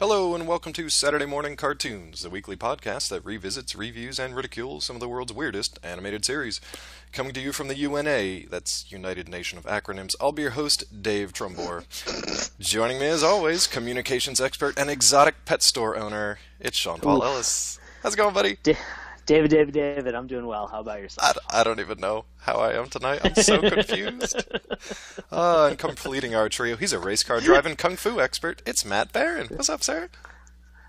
Hello and welcome to Saturday Morning Cartoons, the weekly podcast that revisits, reviews, and ridicules some of the world's weirdest animated series. Coming to you from the UNA, that's United Nation of Acronyms, I'll be your host, Dave Trumbore. Joining me as always, communications expert and exotic pet store owner, it's Sean Paul Ellis. How's it going, buddy? David, I'm doing well. How about yourself? I don't even know how I am tonight. I'm so confused. And completing our trio, he's a race car driving kung fu expert. It's Matt Barron. What's up, sir?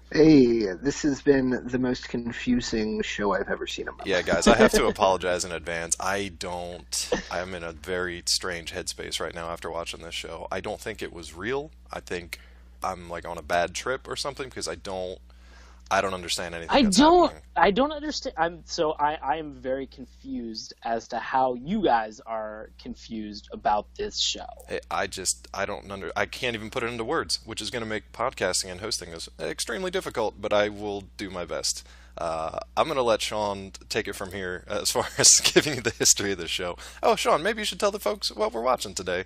Hey, this has been the most confusing show I've ever seen in my life. Yeah, guys, I have to apologize in advance. I'm in a very strange headspace right now after watching this show. I don't think it was real. I think I'm like on a bad trip or something because I don't understand anything that's happening. I don't understand. I am very confused as to how you guys are confused about this show. I can't even put it into words, which is going to make podcasting and hosting this extremely difficult, but I will do my best. I'm going to let Sean take it from here as far as giving you the history of the show. Oh, Sean, maybe you should tell the folks what we're watching today.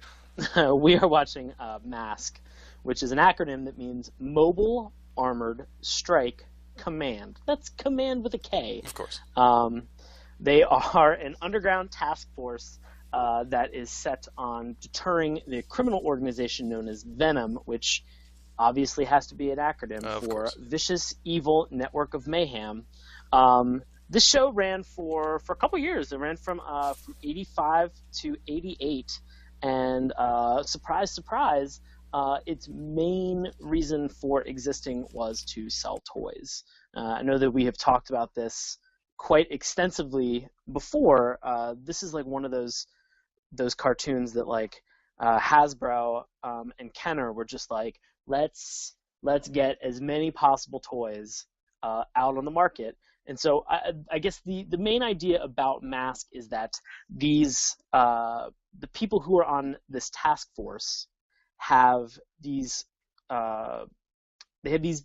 We are watching MASK, which is an acronym that means Mobile Armored Strike Command. That's command with a K. Of course. They are an underground task force that is set on deterring the criminal organization known as Venom, which obviously has to be an acronym for Vicious Evil Network of Mayhem. This show ran for a couple years. It ran from 85 to 88, and surprise, surprise, its main reason for existing was to sell toys. I know that we have talked about this quite extensively before. This is like one of those cartoons that like Hasbro and Kenner were just like, let's get as many possible toys out on the market. And so I guess the main idea about Mask is that these the people who are on this task force have these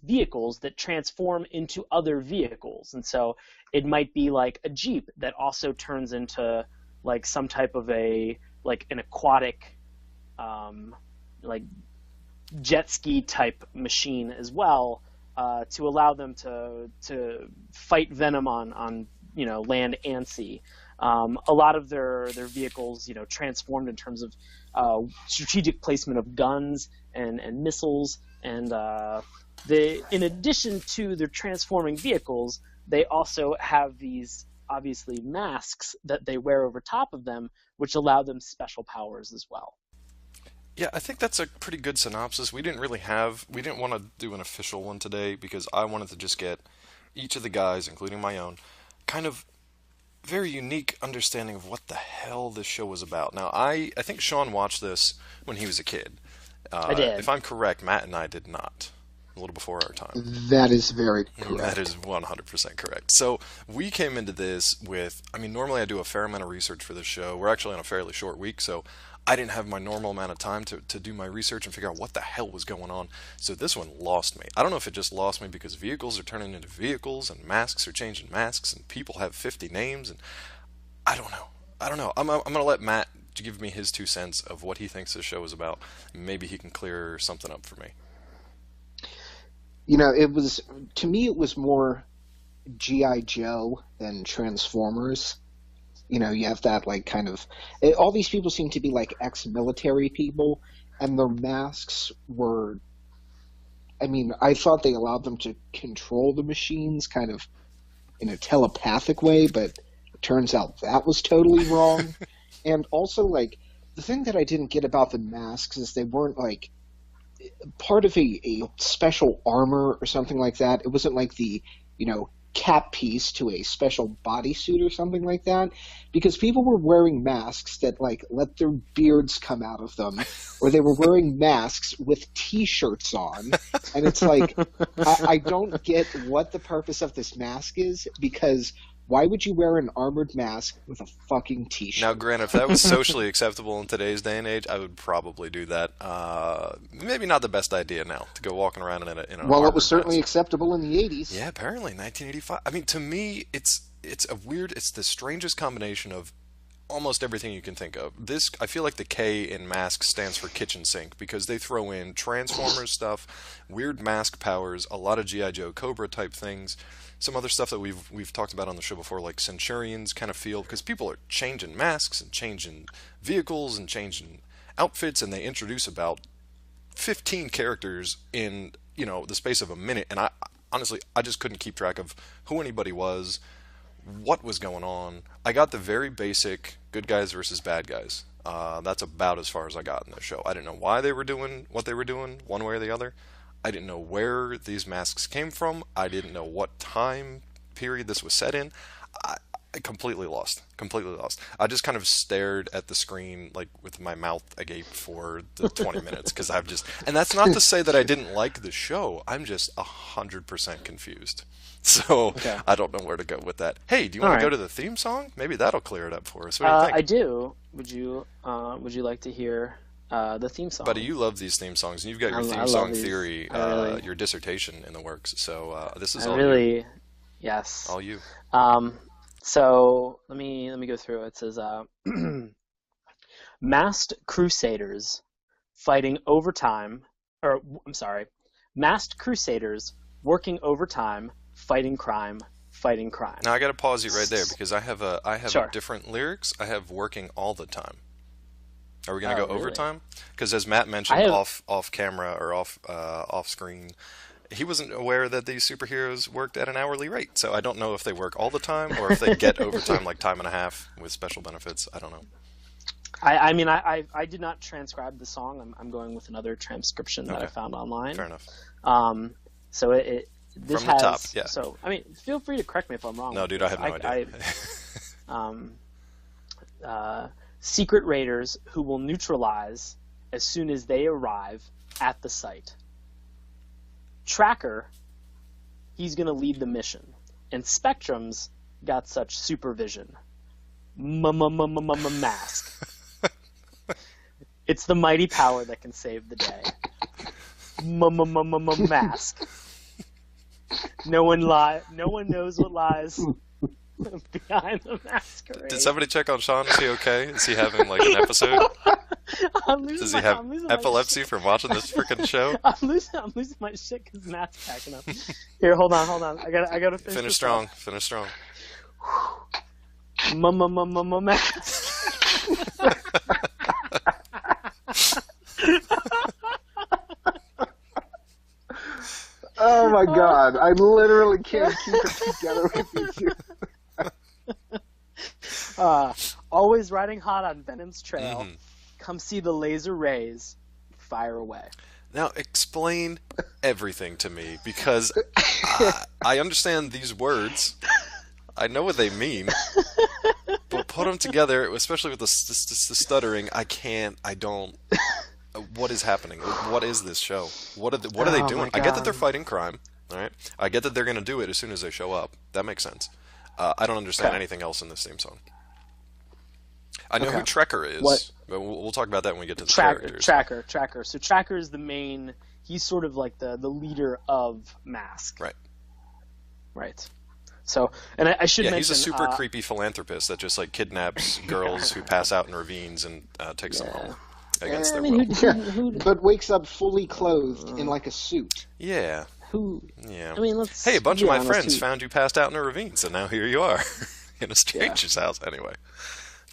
vehicles that transform into other vehicles, and so it might be like a Jeep that also turns into like some type of an aquatic like jet ski type machine as well, to allow them to fight Venom on land and sea. A lot of their vehicles, transformed in terms of strategic placement of guns and missiles, and in addition to their transforming vehicles, they also have these obviously masks that they wear over top of them, which allow them special powers as well. Yeah, I think that's a pretty good synopsis. We didn't want to do an official one today because I wanted to just get each of the guys, including my own, kind of very unique understanding of what the hell this show was about. Now, I think Sean watched this when he was a kid. I did. If I'm correct, Matt and I did not. A little before our time. That is very correct. That is 100% correct. So we came into this with, normally I do a fair amount of research for this show. We're actually on a fairly short week, so I didn't have my normal amount of time to do my research and figure out what the hell was going on. So this one lost me. I don't know if it just lost me because vehicles are turning into vehicles and masks are changing masks and people have 50 names, and I don't know. I'm going to let Matt give me his 2 cents of what he thinks this show is about. Maybe he can clear something up for me. To me, it was more G.I. Joe than Transformers. You have that all these people seem to be like ex-military people, and their masks were, I thought they allowed them to control the machines kind of in a telepathic way, but it turns out that was totally wrong. And also, the thing that I didn't get about the masks is they weren't part of a special armor or something like that. It wasn't like the, cap piece to a special bodysuit or something like that, because people were wearing masks that let their beards come out of them, or they were wearing masks with t-shirts on, and it's I don't get what the purpose of this mask is, because why would you wear an armored mask with a fucking t-shirt? Now, granted, if that was socially acceptable in today's day and age, I would probably do that. Maybe not the best idea now to go walking around in an Well, it was certainly mask. acceptable in the 80s. Yeah, apparently, 1985. To me, it's the strangest combination of almost everything you can think of. This, I feel like the K in mask stands for kitchen sink because they throw in Transformers stuff, weird mask powers, a lot of G.I. Joe Cobra type things, some other stuff that we've talked about on the show before, like Centurions kind of feel, because people are changing masks and changing vehicles and changing outfits, and they introduce about 15 characters in, the space of a minute, and I honestly, I just couldn't keep track of who anybody was, what was going on. I got the very basic good guys versus bad guys. That's about as far as I got in the show. I didn't know why they were doing what they were doing, one way or the other. I didn't know where these masks came from. I didn't know what time period this was set in. I completely lost. Completely lost. I just kind of stared at the screen like with my mouth agape for the 20 minutes because I've just. And that's not to say that I didn't like the show. I'm just 100% confused. So Okay. I don't know where to go with that. Hey, do you All want to right. go to the theme song? Maybe that'll clear it up for us. What do you think? I do. Would you like to hear the theme song? Buddy, you love these theme songs, and you've got your I theme love song these. theory, I really- your dissertation in the works. So this is I all you. really, yes. All you. So let me go through it. It says, masked crusaders fighting overtime, or I'm sorry, masked crusaders working overtime, fighting crime, fighting crime. Now I got to pause you right there because I have Sure. different lyrics. I have working all the time. Are we going to Oh, go really? overtime? Because as Matt mentioned I have- off camera or off screen, he wasn't aware that these superheroes worked at an hourly rate. So I don't know if they work all the time or if they get overtime like time and a half with special benefits. I don't know. I mean, I did not transcribe the song. I'm going with another transcription that I Okay. found online. Fair enough. So this From the has top, yeah. So I mean, feel free to correct me if I'm wrong. No, with dude, this. I have no idea. Secret raiders who will neutralize as soon as they arrive at the site. Tracker, he's going to lead the mission, and Spectrum's got such supervision. Mask. It's the mighty power that can save the day. Mask. No one knows what lies behind the masquerade. Did somebody check on Sean? Is he okay? Is he having like an episode? Does he have epilepsy from watching this freaking show? I'm losing my shit because Matt's packing up. Here, hold on. I gotta finish. Finish this strong. off. Finish strong. Mask. Oh my god, I literally can't keep it together with you two. Always riding hot on Venom's trail. Mhm. Come see the laser rays. Fire away. Now explain everything to me because I understand these words. I know what they mean, but put them together, especially with the stuttering. I don't. What is happening? What is this show? What are they Oh, doing? my I get that they're God. fighting crime. All right. I get that they're going to do it as soon as they show up. That makes sense. I don't understand Okay. anything else in this theme song. I know who Okay. Trekker is, What- but we'll talk about that when we get to the characters. Tracker. So Tracker is the main. He's sort of like the leader of Mask. Right. Right. So, and I should Yeah, mention. he's a super creepy philanthropist that just like kidnaps girls who pass out in ravines and takes them home against I their mean, will. who But wakes up fully clothed in like a suit. Yeah, who? yeah. I mean, let's. Hey, a bunch be of my honest, friends who- found you passed out in a ravine, so now here you are in a stranger's house. Anyway,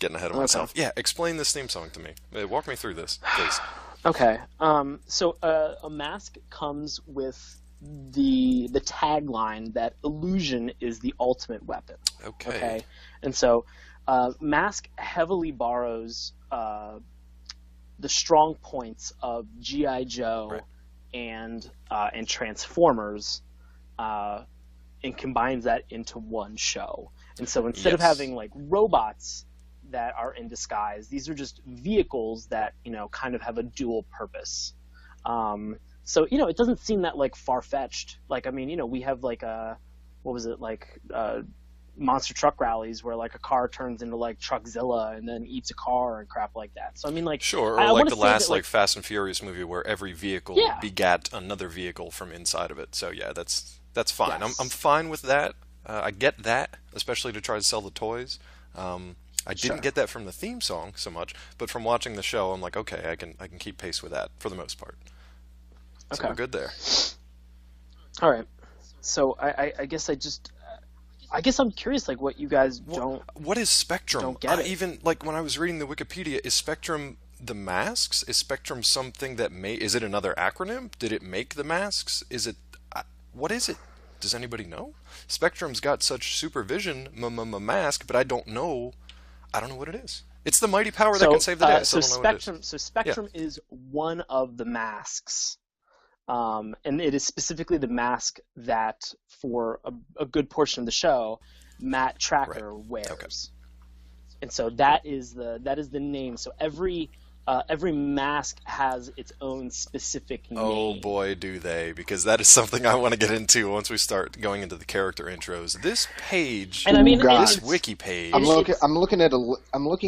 getting ahead of myself. Yeah, explain this theme song to me. Walk me through this, please. Okay. So a mask comes with the tagline that illusion is the ultimate weapon. Okay. And so Mask heavily borrows the strong points of G.I. Joe Right. and Transformers and combines that into one show. And so instead of Yes. having like robots that are in disguise, these are just vehicles that, kind of have a dual purpose. So, it doesn't seem that like far-fetched. Like, I mean, we have like monster truck rallies where like a car turns into like Truckzilla and then eats a car and crap like that. So I mean, like, Sure, or I like wanna the say last that, like Fast and Furious movie where every vehicle Yeah. begat another vehicle from inside of it. So yeah, that's fine. Yes. I'm fine with that. I get that, especially to try to sell the toys. I didn't Sure. get that from the theme song so much, but from watching the show, I'm like, okay, I can keep pace with that for the most part. So Okay. we're good there. All right. So I guess I guess I'm curious, like, what you guys What is Spectrum? don't get it. Even like when I was reading the Wikipedia, is Spectrum the masks? Is Spectrum something that is it another acronym? Did it make the masks? Is it what is it? Does anybody know? Spectrum's got such supervision mask, but I don't know. I don't know what it is. It's the mighty power that can save the day. I still don't know what it is. So Yeah. Spectrum is one of the masks, and it is specifically the mask that, for a good portion of the show, Matt Tracker wears. Okay. And so that is the name. So every mask has its own specific name. Oh boy, do they! Because that is something I want to get into once we start going into the character intros. This page, And I mean, God. this it's- wiki page. I'm It's- looking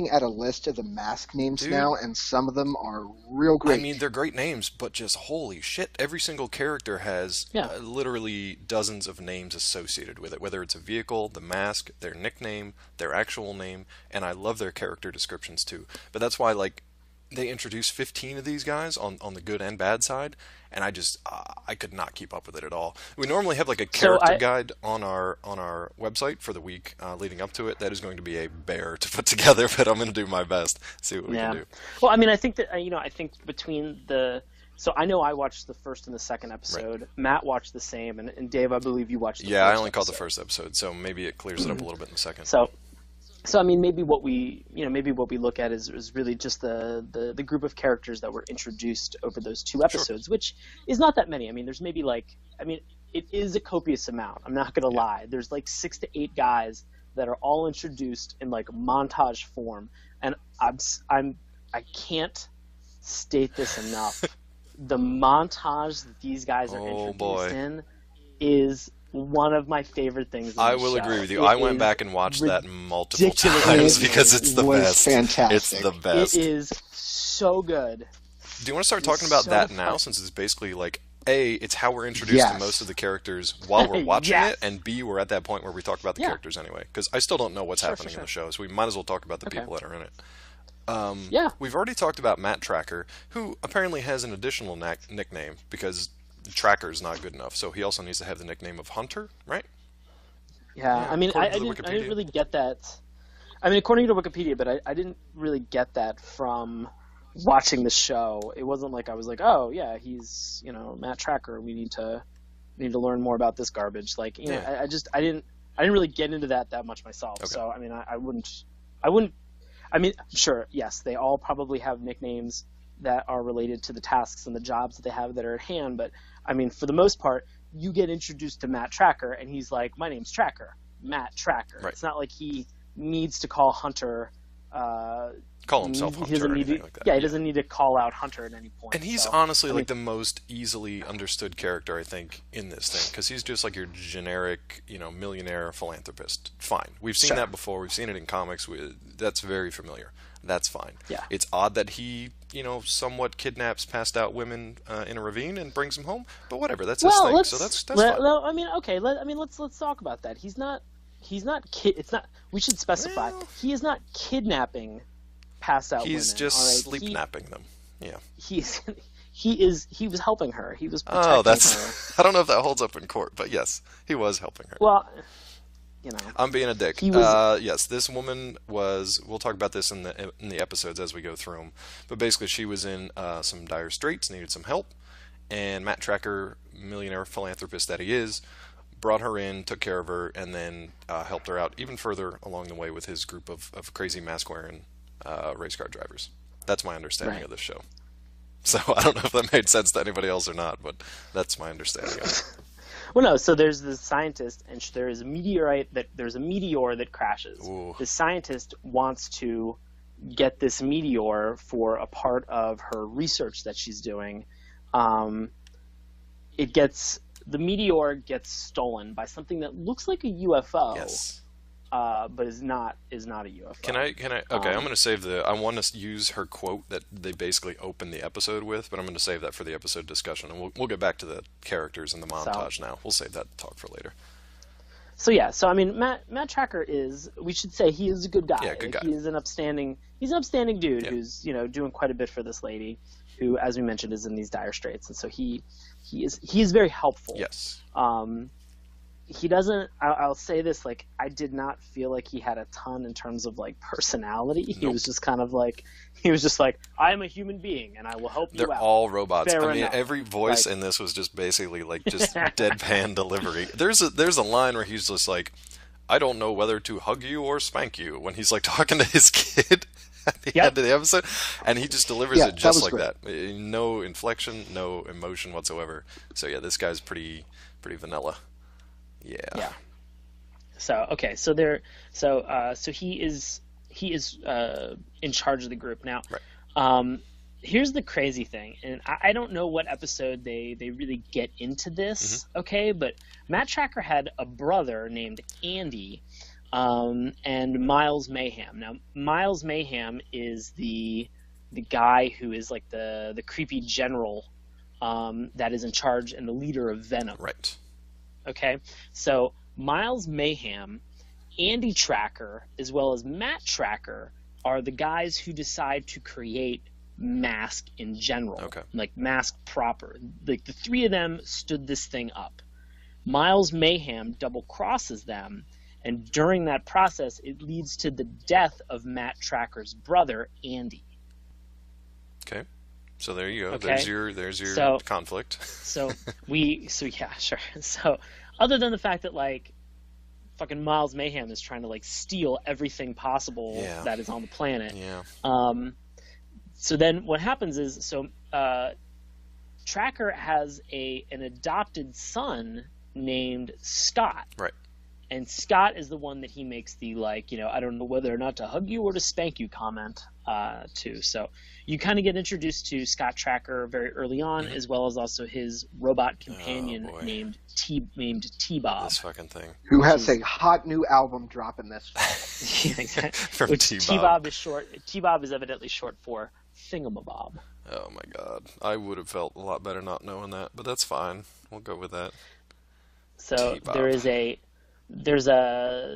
at a list of the mask names Dude. now, and some of them are real great. I mean, they're great names, but just holy shit! Every single character has Yeah. literally dozens of names associated with it. Whether it's a vehicle, the mask, their nickname, their actual name, and I love their character descriptions too. But that's why, like, they introduced 15 of these guys on the good and bad side, and I could not keep up with it at all. We normally have like a character guide on our website for the week leading up to it. That is going to be a bear to put together, but I'm going to do my best. See what we can do. Well, I mean, I think that I think between the. So I know I watched the first and the second episode. Right. Matt watched the same, and Dave, I believe you watched the Yeah, I first only caught the episode. first episode, so maybe it clears it up a little bit in the second. So I mean, maybe what we look at is really just the group of characters that were introduced over those two episodes, which is not that many. I mean, there's maybe it is a copious amount. I'm not gonna lie. There's like 6 to 8 guys that are all introduced in like montage form, and I can't state this enough. The montage that these guys are introduced in is one of my favorite things. I will agree with you. I went back and watched that multiple ridiculous. times because it's the was best. fantastic. It's the best. It is so good. Do you want to start talking about so that now, fun. since it's basically like A, it's how we're introduced to Yes. most of the characters while we're watching Yes. it, and B, we're at that point where we talk about the characters anyway. Because I still don't know what's happening in the show, so we might as well talk about the people that are in it. Yeah. We've already talked about Matt Tracker, who apparently has an additional nickname because Tracker's not good enough. So he also needs to have the nickname of Hunter, right? Yeah, I mean, I according to the didn't Wikipedia. really get that. I mean, according to Wikipedia, but I didn't really get that from watching the show. It wasn't like I was like, oh yeah, he's Matt Tracker. We need to learn more about this garbage. Like know, Yeah. I didn't really get into that much myself. Okay. So I mean, I wouldn't. I mean, sure, yes, they all probably have nicknames that are related to the tasks and the jobs that they have that are at hand. But I mean, for the most part, you get introduced to Matt Tracker, and he's like, "My name's Tracker, Matt Tracker." Right. It's not like he needs to call Hunter. Call himself He Hunter doesn't or need anything to, like that. yeah, he doesn't need to call out Hunter at any point. And he's So, honestly I mean, like the most easily understood character, I think, in this thing, because he's just like your generic, millionaire philanthropist. Fine, we've seen Sure. that before. We've seen it in comics. That's very familiar. That's fine. Yeah. It's odd that he, somewhat kidnaps passed out women in a ravine and brings them home, but whatever. That's his thing. So that's fine. I mean, okay. Let's talk about that. He's not. It's not. We should specify. Well- He is not kidnapping passed out women. He's just all right? sleep napping them. Yeah. He was helping her. He was protecting Oh, her. that's. I don't know if that holds up in court, but yes, he was helping her. Well, I'm being a dick. He was- Yes, this woman was. We'll talk about this in the episodes as we go through them. But basically, she was in some dire straits, needed some help, and Matt Tracker, millionaire philanthropist that he is, brought her in, took care of her, and then helped her out even further along the way with his group of crazy mask-wearing race car drivers. That's my understanding Right. of this show. So I don't know if that made sense to anybody else or not, but that's my understanding of it. Well, no. So there's the scientist, and there is there's a meteor that crashes. Ooh. The scientist wants to get this meteor for a part of her research that she's doing. The meteor gets stolen by something that looks like a UFO. Yes. But is not a UFO. Can I? Okay, I'm going to save I want to use her quote that they basically open the episode with, but I'm going to save that for the episode discussion, and we'll get back to the characters and the montage now. We'll save that talk for later. So yeah, so I mean, Matt Tracker is, we should say, he is a good guy. Yeah, good guy. He is an upstanding dude Yeah. who's doing quite a bit for this lady, who, as we mentioned, is in these dire straits, and so he is very helpful. Yes. He doesn't. I'll say this: like, I did not feel like he had a ton in terms of like personality. He Nope. was just kind of like, I am a human being and I will help you They're out. all robots. Fair I mean, enough. every voice Like- in this was just basically like just deadpan delivery. There's a line where he's just like, "I don't know whether to hug you or spank you," when he's like talking to his kid at the end of the episode, and he just delivers Yeah, it just like that that. No inflection, no emotion whatsoever. So yeah, this guy's pretty vanilla. Yeah. So okay, so he is in charge of the group now. Right. Here's the crazy thing, and I don't know what episode they really get into this. Okay, but Matt Tracker had a brother named Andy, and Miles Mayhem. Now Miles Mayhem is the guy who is like the creepy general that is in charge and the leader of Venom. Right. Okay, so Miles Mayhem, Andy Tracker, as well as Matt Tracker are the guys who decide to create Mask in general. Okay. Like Mask proper. Like the three of them stood this thing up. Miles Mayhem double crosses them, and during that process it leads to the death of Matt Tracker's brother, Andy. Okay. So there you go. Okay. There's your So- conflict. So yeah, sure. So other than the fact that like fucking Miles Mayhem is trying to like steal everything possible Yeah. that is on the planet. Yeah. So then what happens is Tracker has an adopted son named Scott. Right. And Scott is the one that he makes the like, I don't know whether or not to hug you or to spank you comment to. So you kind of get introduced to Scott Tracker very early on, as well as also his robot companion boy. named T-Bob. This fucking thing. Who has a hot new album dropping this fall. Yeah, exactly. From Which T-Bob. T-Bob is short. T-Bob is evidently short for Thingamabob. Oh my god. I would have felt a lot better not knowing that, but that's fine. We'll go with that. So T-Bob.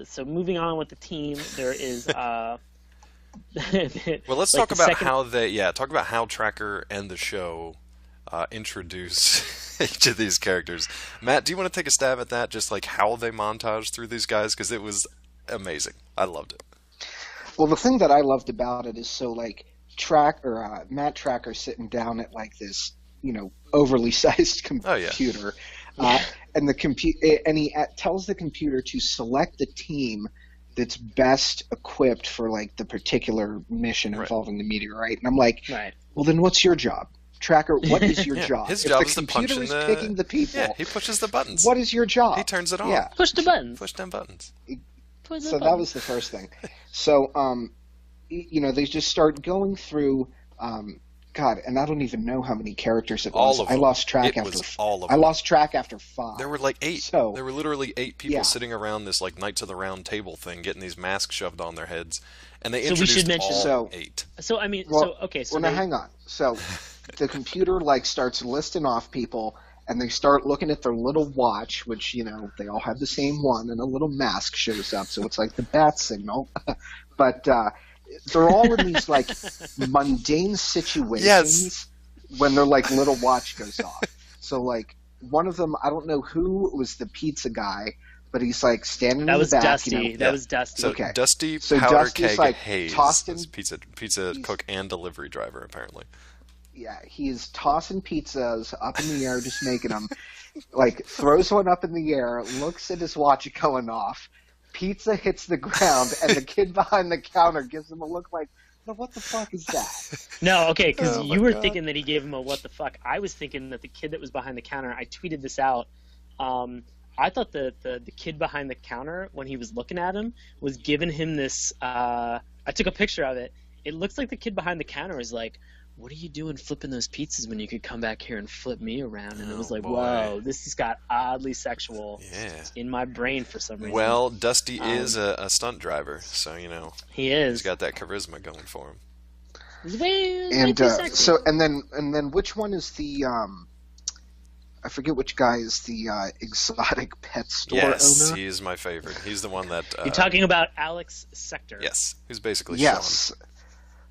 so moving on with the team, there is Well, let's like talk the about second- talk about how Tracker and the show introduce each of these characters. Matt, do you want to take a stab at that? Just like how they montage through these guys, because it was amazing. I loved it. Well, the thing that I loved about it is so like Matt Tracker sitting down at like this, overly sized Oh, yeah. computer, and he tells the computer to select the team that's best equipped for like the particular mission Right. involving the meteorite. And I'm like, right. well, then what's your job, Tracker? What is your Yeah, job? his If job the is to computer punch in is the- picking the people, Yeah, he pushes the buttons. what is your job? He turns it on. Yeah. Push the buttons. Push them buttons. Push the So that buttons. was the first thing. So, they just start going through, God, and I don't even know how many characters it was. All of I them. lost track It after. was all of I them. lost track after 5. There were like 8. So- there were literally 8 people Yeah. sitting around this like Knights of the Round Table thing, getting these masks shoved on their heads, and they So we introduced should mention- all So- 8. So I mean, Well, so now they- hang on. So, the computer like starts listing off people, and they start looking at their little watch, which they all have the same one, and a little mask shows up, so it's like the bat signal. But they're all in these like mundane situations Yes. when their like little watch goes off. So like one of them, I don't know who was the pizza guy, but he's like standing that in was the back. Dusty. That Yeah. was Dusty. So Okay. Dusty So Powder Dusty's, Keg like, Hayes tossed in- is pizza cook and delivery driver apparently. Yeah, he's tossing pizzas up in the air, just making them. Like, throws one up in the air, looks at his watch going off. Pizza hits the ground, and the kid behind the counter gives him a look like, "No, what the fuck is that?" No, okay, because Oh my you were God. thinking that he gave him a what the fuck. I was thinking that the kid that was behind the counter. I tweeted this out. I thought the kid behind the counter, when he was looking at him, was giving him this. I took a picture of it. It looks like the kid behind the counter is like, "What are you doing flipping those pizzas when you could come back here and flip me around?" And it was Oh, like, boy. whoa, this has got oddly sexual Yeah. in my brain for some reason. Well, Dusty is a stunt driver, so he he's is. got that charisma going for him. He's way And too sexy. and then which one is the? I forget which guy is the exotic pet store Yes, owner. he is my favorite. He's the one that... You're talking about Alex Sector. Yes, who's basically Yes,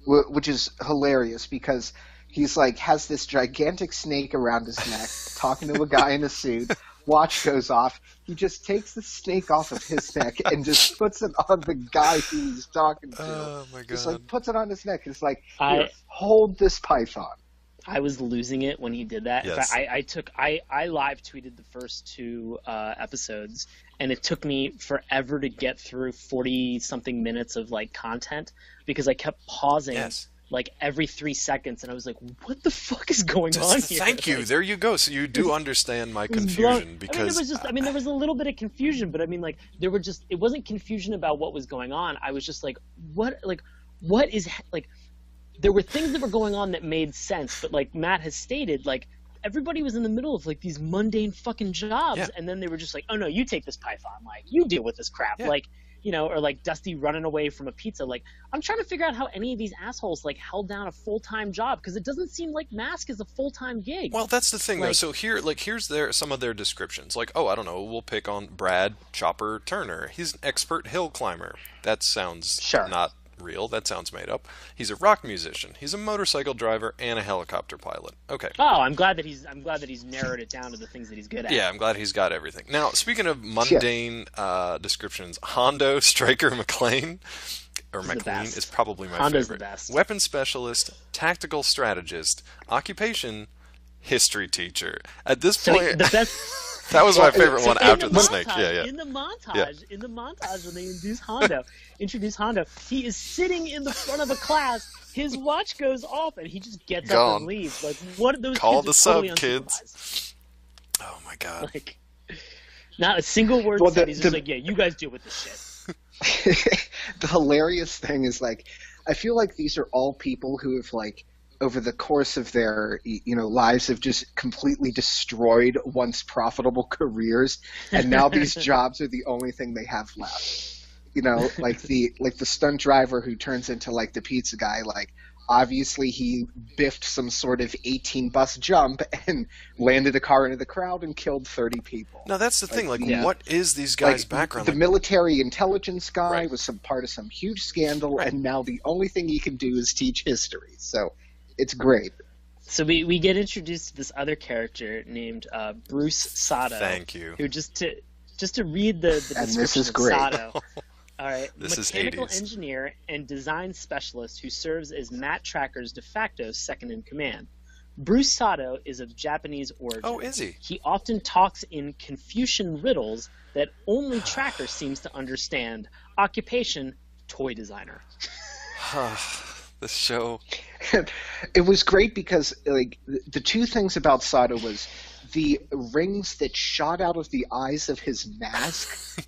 which is hilarious because he's like has this gigantic snake around his neck, talking to a guy in a suit. Watch goes off. He just takes the snake off of his neck and just puts it on the guy who he's talking to. Oh my god! Just like puts it on his neck. It's like, here, hold this python. I was losing it when he did that. Yes. In fact, I live tweeted the first 2 episodes, and it took me forever to get through 40-something minutes of like content because I kept pausing like every 3 seconds, and I was like, "What the fuck is going on here?" Thank you. Like, there you go. So you do understand my confusion because there was a little bit of confusion, but I mean, like it wasn't confusion about what was going on. I was just like, what is like. There were things that were going on that made sense, but like Matt has stated, like everybody was in the middle of like these mundane fucking jobs, and then they were just like, "Oh no, you take this python, like you deal with this crap," like or like Dusty running away from a pizza. Like I'm trying to figure out how any of these assholes like held down a full-time job because it doesn't seem like Mask is a full-time gig. Well, that's the thing though. So here's some of their descriptions. Like, oh, I don't know, we'll pick on Brad Chopper Turner. He's an expert hill climber. That sounds not real. That sounds made up. He's a rock musician. He's a motorcycle driver and a helicopter pilot. Okay. Oh, I'm glad that he's narrowed it down to the things that he's good at. Yeah, I'm glad he's got everything. Now, speaking of mundane descriptions, Hondo Striker McLean is probably my Hondo's favorite. The best. Weapon specialist, tactical strategist, occupation, history teacher. At this point, the best. That was my favorite one after the snake. In the montage when they introduce Hondo, he is sitting in the front of a class. His watch goes off, and he just gets up and leaves. Like, what are those Call kids the totally sub, kids. Oh my god! Like, not a single word said. He's just like, "Yeah, you guys deal with this shit." The hilarious thing is, like, I feel like these are all people who have like, over the course of their lives have just completely destroyed once profitable careers, and now these jobs are the only thing they have left. Like the stunt driver who turns into like the pizza guy, like obviously he biffed some sort of 18-bus jump and landed a car into the crowd and killed 30 people. No, that's the thing. Like, what is these guys' background? The military intelligence guy was some part of some huge scandal, and now the only thing he can do is teach history. So it's great. So we get introduced to this other character named Bruce Sato. Thank you. Who just to read the description and this is great. of Sato. All right, this mechanical is 80s. Engineer and design specialist who serves as Matt Tracker's de facto second in command. Bruce Sato is of Japanese origin. Oh, is he? He often talks in Confucian riddles that only Tracker seems to understand. Occupation: toy designer. This show. It was great because like the two things about Sato was the rings that shot out of the eyes of his mask,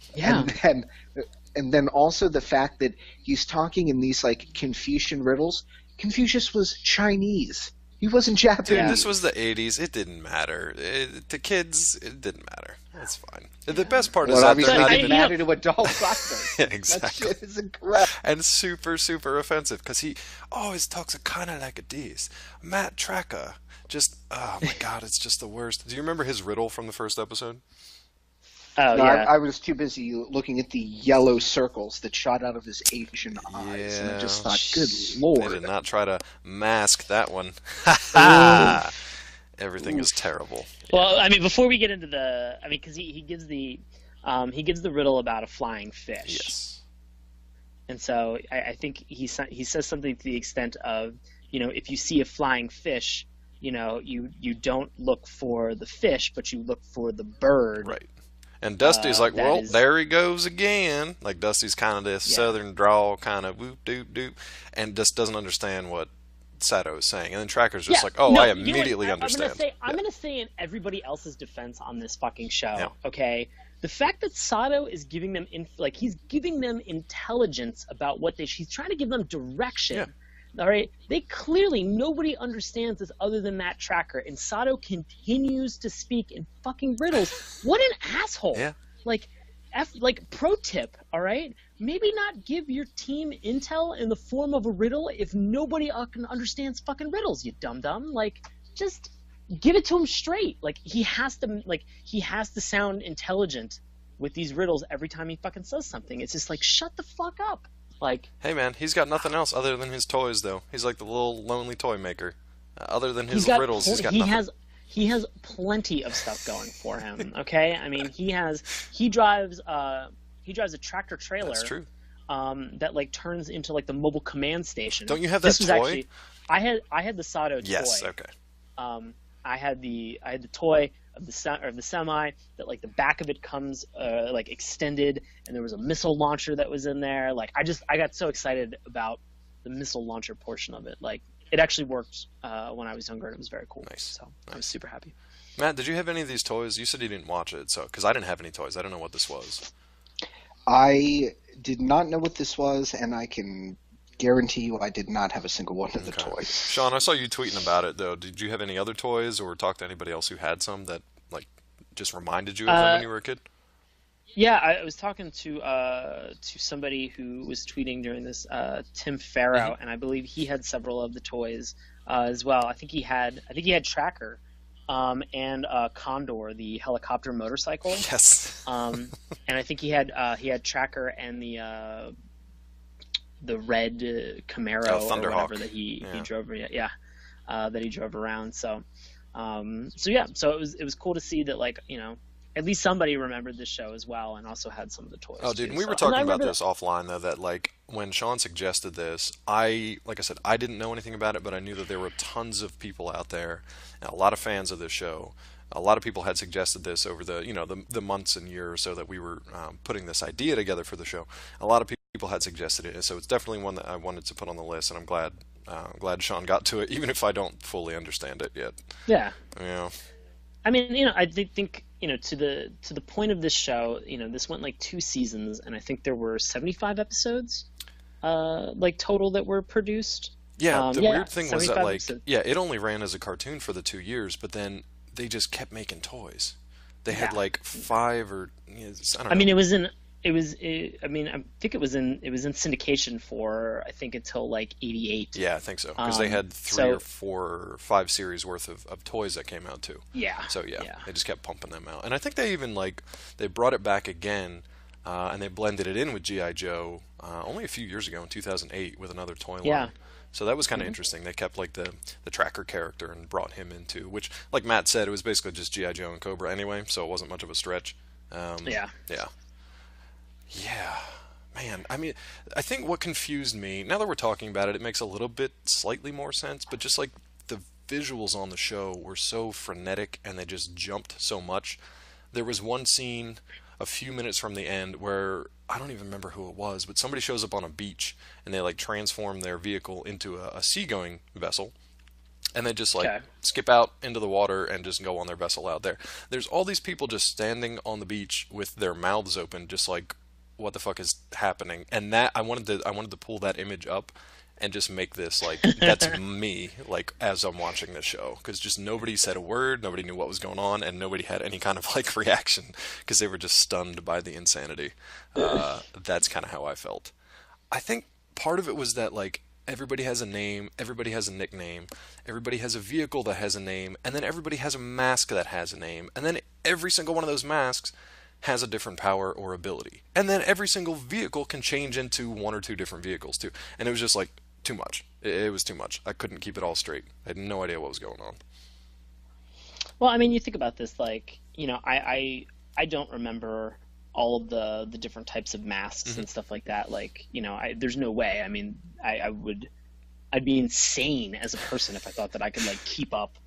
and then also the fact that he's talking in these like Confucian riddles. Confucius was Chinese. He wasn't Japanese. Dude, this was the 80s. It didn't matter. To kids, it didn't matter. That's fine. The best part is that they're not even... matter to adults either. Exactly. That shit is incorrect. And super, super offensive because he always talks kind of like a this. Matt Tracker. Just, oh my god, it's just the worst. Do you remember his riddle from the first episode? Oh, no, yeah. I was too busy looking at the yellow circles that shot out of his Asian eyes, and I just thought, good lord. They did not try to mask that one. Everything is terrible. Well, I mean, before we get into because he gives the riddle about a flying fish. Yes. And so I think he says something to the extent of, if you see a flying fish, you don't look for the fish, but you look for the bird. Right. And Dusty's like, well, there he goes again. Like, Dusty's kind of this southern drawl, kind of whoop, doop, doop, and just doesn't understand what Sato is saying. And then Tracker's just like, I immediately understand. I'm going to say in everybody else's defense on this fucking show, okay? The fact that Sato is giving them, he's giving them intelligence about what he's trying to give them direction. Yeah. All right, nobody understands this other than Matt Tracker, and Sato continues to speak in fucking riddles. What an asshole! Yeah. Pro tip, all right? Maybe not give your team intel in the form of a riddle if nobody understands fucking riddles. You dum dum. Just give it to him straight. Like he has to sound intelligent with these riddles every time he fucking says something. It's just like, shut the fuck up. Like, Hey man, he's got nothing else other than his toys, though. He's like the little lonely toy maker. Other than his riddles, he's got nothing. He has plenty of stuff going for him. Okay, I mean he drives a tractor trailer. That's true. That like turns into like the mobile command station. Don't you have that this was toy? Actually, I had the Sato toy. Yes. Okay. I had the toy of the semi that like the back of it comes like extended, and there was a missile launcher that was in there. Like I got so excited about the missile launcher portion of it. Like it actually worked when I was younger, and it was very cool. Nice. So I was super happy. Matt, did you have any of these toys? You said you didn't watch it, so because I didn't have any toys, I don't know what this was. I did not know what this was, and I can guarantee you I did not have a single one of the toys. Sean, I saw you tweeting about it, though. Did you have any other toys or talk to anybody else who had some that like just reminded you of them when you were a kid? Yeah, I was talking to somebody who was tweeting during this, Tim Farrow, and I believe he had several of the toys as well. I think he had Tracker, and Condor, the helicopter motorcycle. Yes. And I think he had Tracker and the red Camaro or whatever that he drove. Yeah, that he drove around. So it was cool to see that, like, you know, at least somebody remembered this show as well, and also had some of the toys. Oh, dude, too. and we were talking about this offline, though, that, like, when Sean suggested this, like I said, I didn't know anything about it, but I knew that there were tons of people out there, and a lot of fans of this show. A lot of people had suggested this over the months and year or so that we were putting this idea together for the show. A lot of people had suggested it, so it's definitely one that I wanted to put on the list, and I'm glad Sean got to it, even if I don't fully understand it yet. Yeah. Yeah. I mean, you know, I think, you know, to the point of this show, you know, this went like 2 seasons, and I think there were 75 episodes, like total that were produced. Yeah, the weird thing was that, like, episodes. it only ran as a cartoon for the 2 years, but then they just kept making toys. They had like 5 or I don't know. I mean, I think it was in syndication for, I think, until like 88. Yeah, I think so, because they had 3 or 4 or 5 series worth of toys that came out too. Yeah. So they just kept pumping them out, and I think they even they brought it back again, and they blended it in with G.I. Joe only a few years ago in 2008 with another toy line. Yeah. So that was kind of interesting. They kept like the Tracker character and brought him into, which, like Matt said, it was basically just G.I. Joe and Cobra anyway, so it wasn't much of a stretch. Yeah. Man, I mean, I think what confused me, now that we're talking about it, it makes a little bit slightly more sense, but just like the visuals on the show were so frenetic and they just jumped so much. There was one scene a few minutes from the end where, I don't even remember who it was, but somebody shows up on a beach and they like transform their vehicle into a seagoing vessel, and they just skip out into the water and just go on their vessel out there. There's all these people just standing on the beach with their mouths open, just like, what the fuck is happening? And that I wanted to pull that image up and just make this like, that's me, like, as I'm watching this show, because just nobody said a word, nobody knew what was going on, and nobody had any kind of like reaction because they were just stunned by the insanity. That's kind of how I felt. I think part of it was that, like, everybody has a name, everybody has a nickname, everybody has a vehicle that has a name, and then everybody has a mask that has a name, and then every single one of those masks has a different power or ability. And then every single vehicle can change into 1 or 2 different vehicles too. And it was just like too much. It was too much. I couldn't keep it all straight. I had no idea what was going on. Well, I mean, you think about this, like, you know, I don't remember all of the different types of masks and stuff like that. Like, you know, there's no way. I mean, I'd be insane as a person if I thought that I could like keep up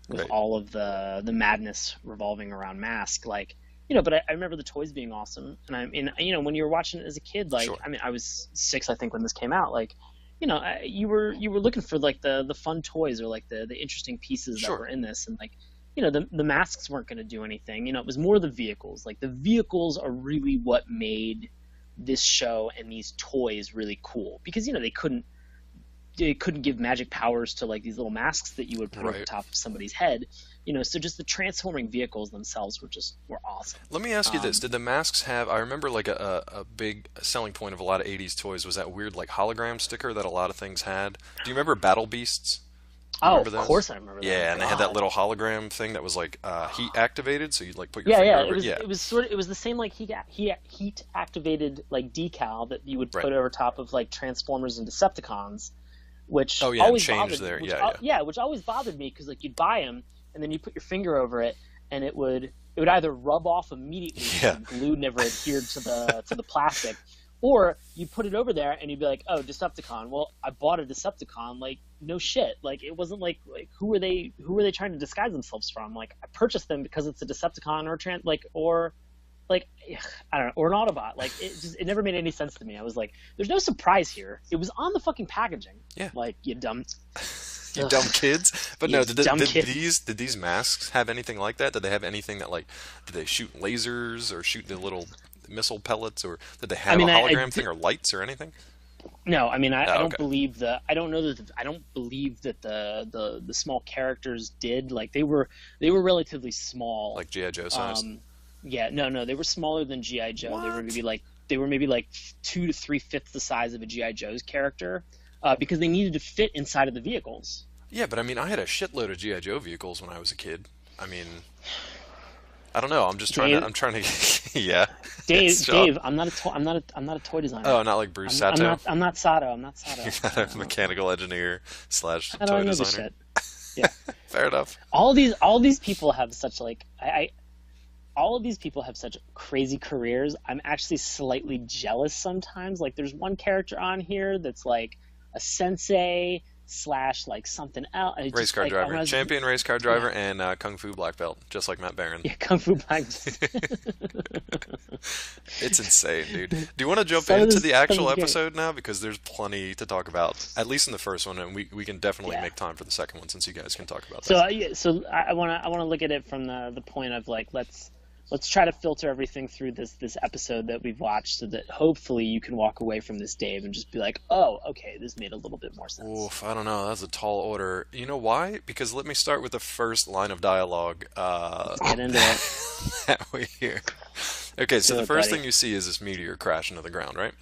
with all of the madness revolving around mask. Like, you know, but I remember the toys being awesome, and I mean, you know, when you were watching it as a kid, like, I mean, I was 6, I think, when this came out. Like, you know, you were looking for like the fun toys or like the interesting pieces that were in this, and like, you know, the masks weren't going to do anything. You know, it was more the vehicles. Like, the vehicles are really what made this show and these toys really cool, because, you know, they couldn't give magic powers to like these little masks that you would put over the top of somebody's head, you know. So just the transforming vehicles themselves were awesome. Let me ask you this: did the masks have? I remember like a big selling point of a lot of '80s toys was that weird like hologram sticker that a lot of things had. Do you remember Battle Beasts? Oh, Remember of those? course I remember that. Yeah, and they had that God. little hologram thing that was like heat activated, so you'd like put your Yeah, finger yeah. over it. Yeah, It was sort of it was the same like heat activated like decal that you would right. put over top of like Transformers and Decepticons, which Oh yeah, and always change bothered there. which Yeah, yeah, which always bothered me because like you'd buy them and then you put your finger over it and it would either rub off immediately yeah, because the glue never adhered to the plastic, or you put it over there and you'd be like, oh, Decepticon. Well, I bought a Decepticon. Like, no shit. Like, it wasn't like who were they trying to disguise themselves from? Like, I purchased them because it's a Decepticon or I don't know, or an Autobot. Like, it never made any sense to me. I was like, there's no surprise here. It was on the fucking packaging. yeah. Like, you dumb. You dumb kids. But You no, dumb kids. did these masks have anything like that? Did they have anything that like did they shoot lasers or shoot the little missile pellets, or did they have I mean, a I hologram thing or lights or anything? No, I mean I Oh, don't okay. believe I don't know that I don't believe that the small characters did like they were relatively small. Like G.I. Joe size? Yeah, no, they were smaller than GI Joe. What? They were maybe like 2 to 3 fifths the size of a GI Joe's character, because they needed to fit inside of the vehicles. Yeah, but I mean, I had a shitload of G.I. Joe vehicles when I was a kid. I mean, I don't know. I'm just trying Dave, to. I'm trying to. Yeah. Dave, Yes, Sean. Dave, I'm not a toy designer. Oh, not like Bruce I'm Sato. not Sato. I'm not Sato. You're not a mechanical engineer slash I toy don't know this designer. shit. Yeah. Fair enough. All these people have such like all of these people have such crazy careers. I'm actually slightly jealous sometimes. Like there's one character on here that's like a sensei slash like something else. Race car like, driver, champion race car driver, and Kung Fu black belt, just like Matt Barron. Yeah, Kung Fu Black. It's insane, dude. Do you want to jump Some of into this the stuff actual is great. episode now? Because there's plenty to talk about, at least in the first one, and we can definitely Yeah. make time for the second one since you guys can talk about So that. yeah, so I want to look at it from the point of like let's try to filter everything through this episode that we've watched so that hopefully you can walk away from this, Dave, and just be like, oh, okay, this made a little bit more sense. Oof, I don't know. That's a tall order. You know why? Because let me start with the first line of dialogue Let's get into it. that we hear. Okay, so Do the it, first buddy. thing you see is this meteor crash into the ground, right?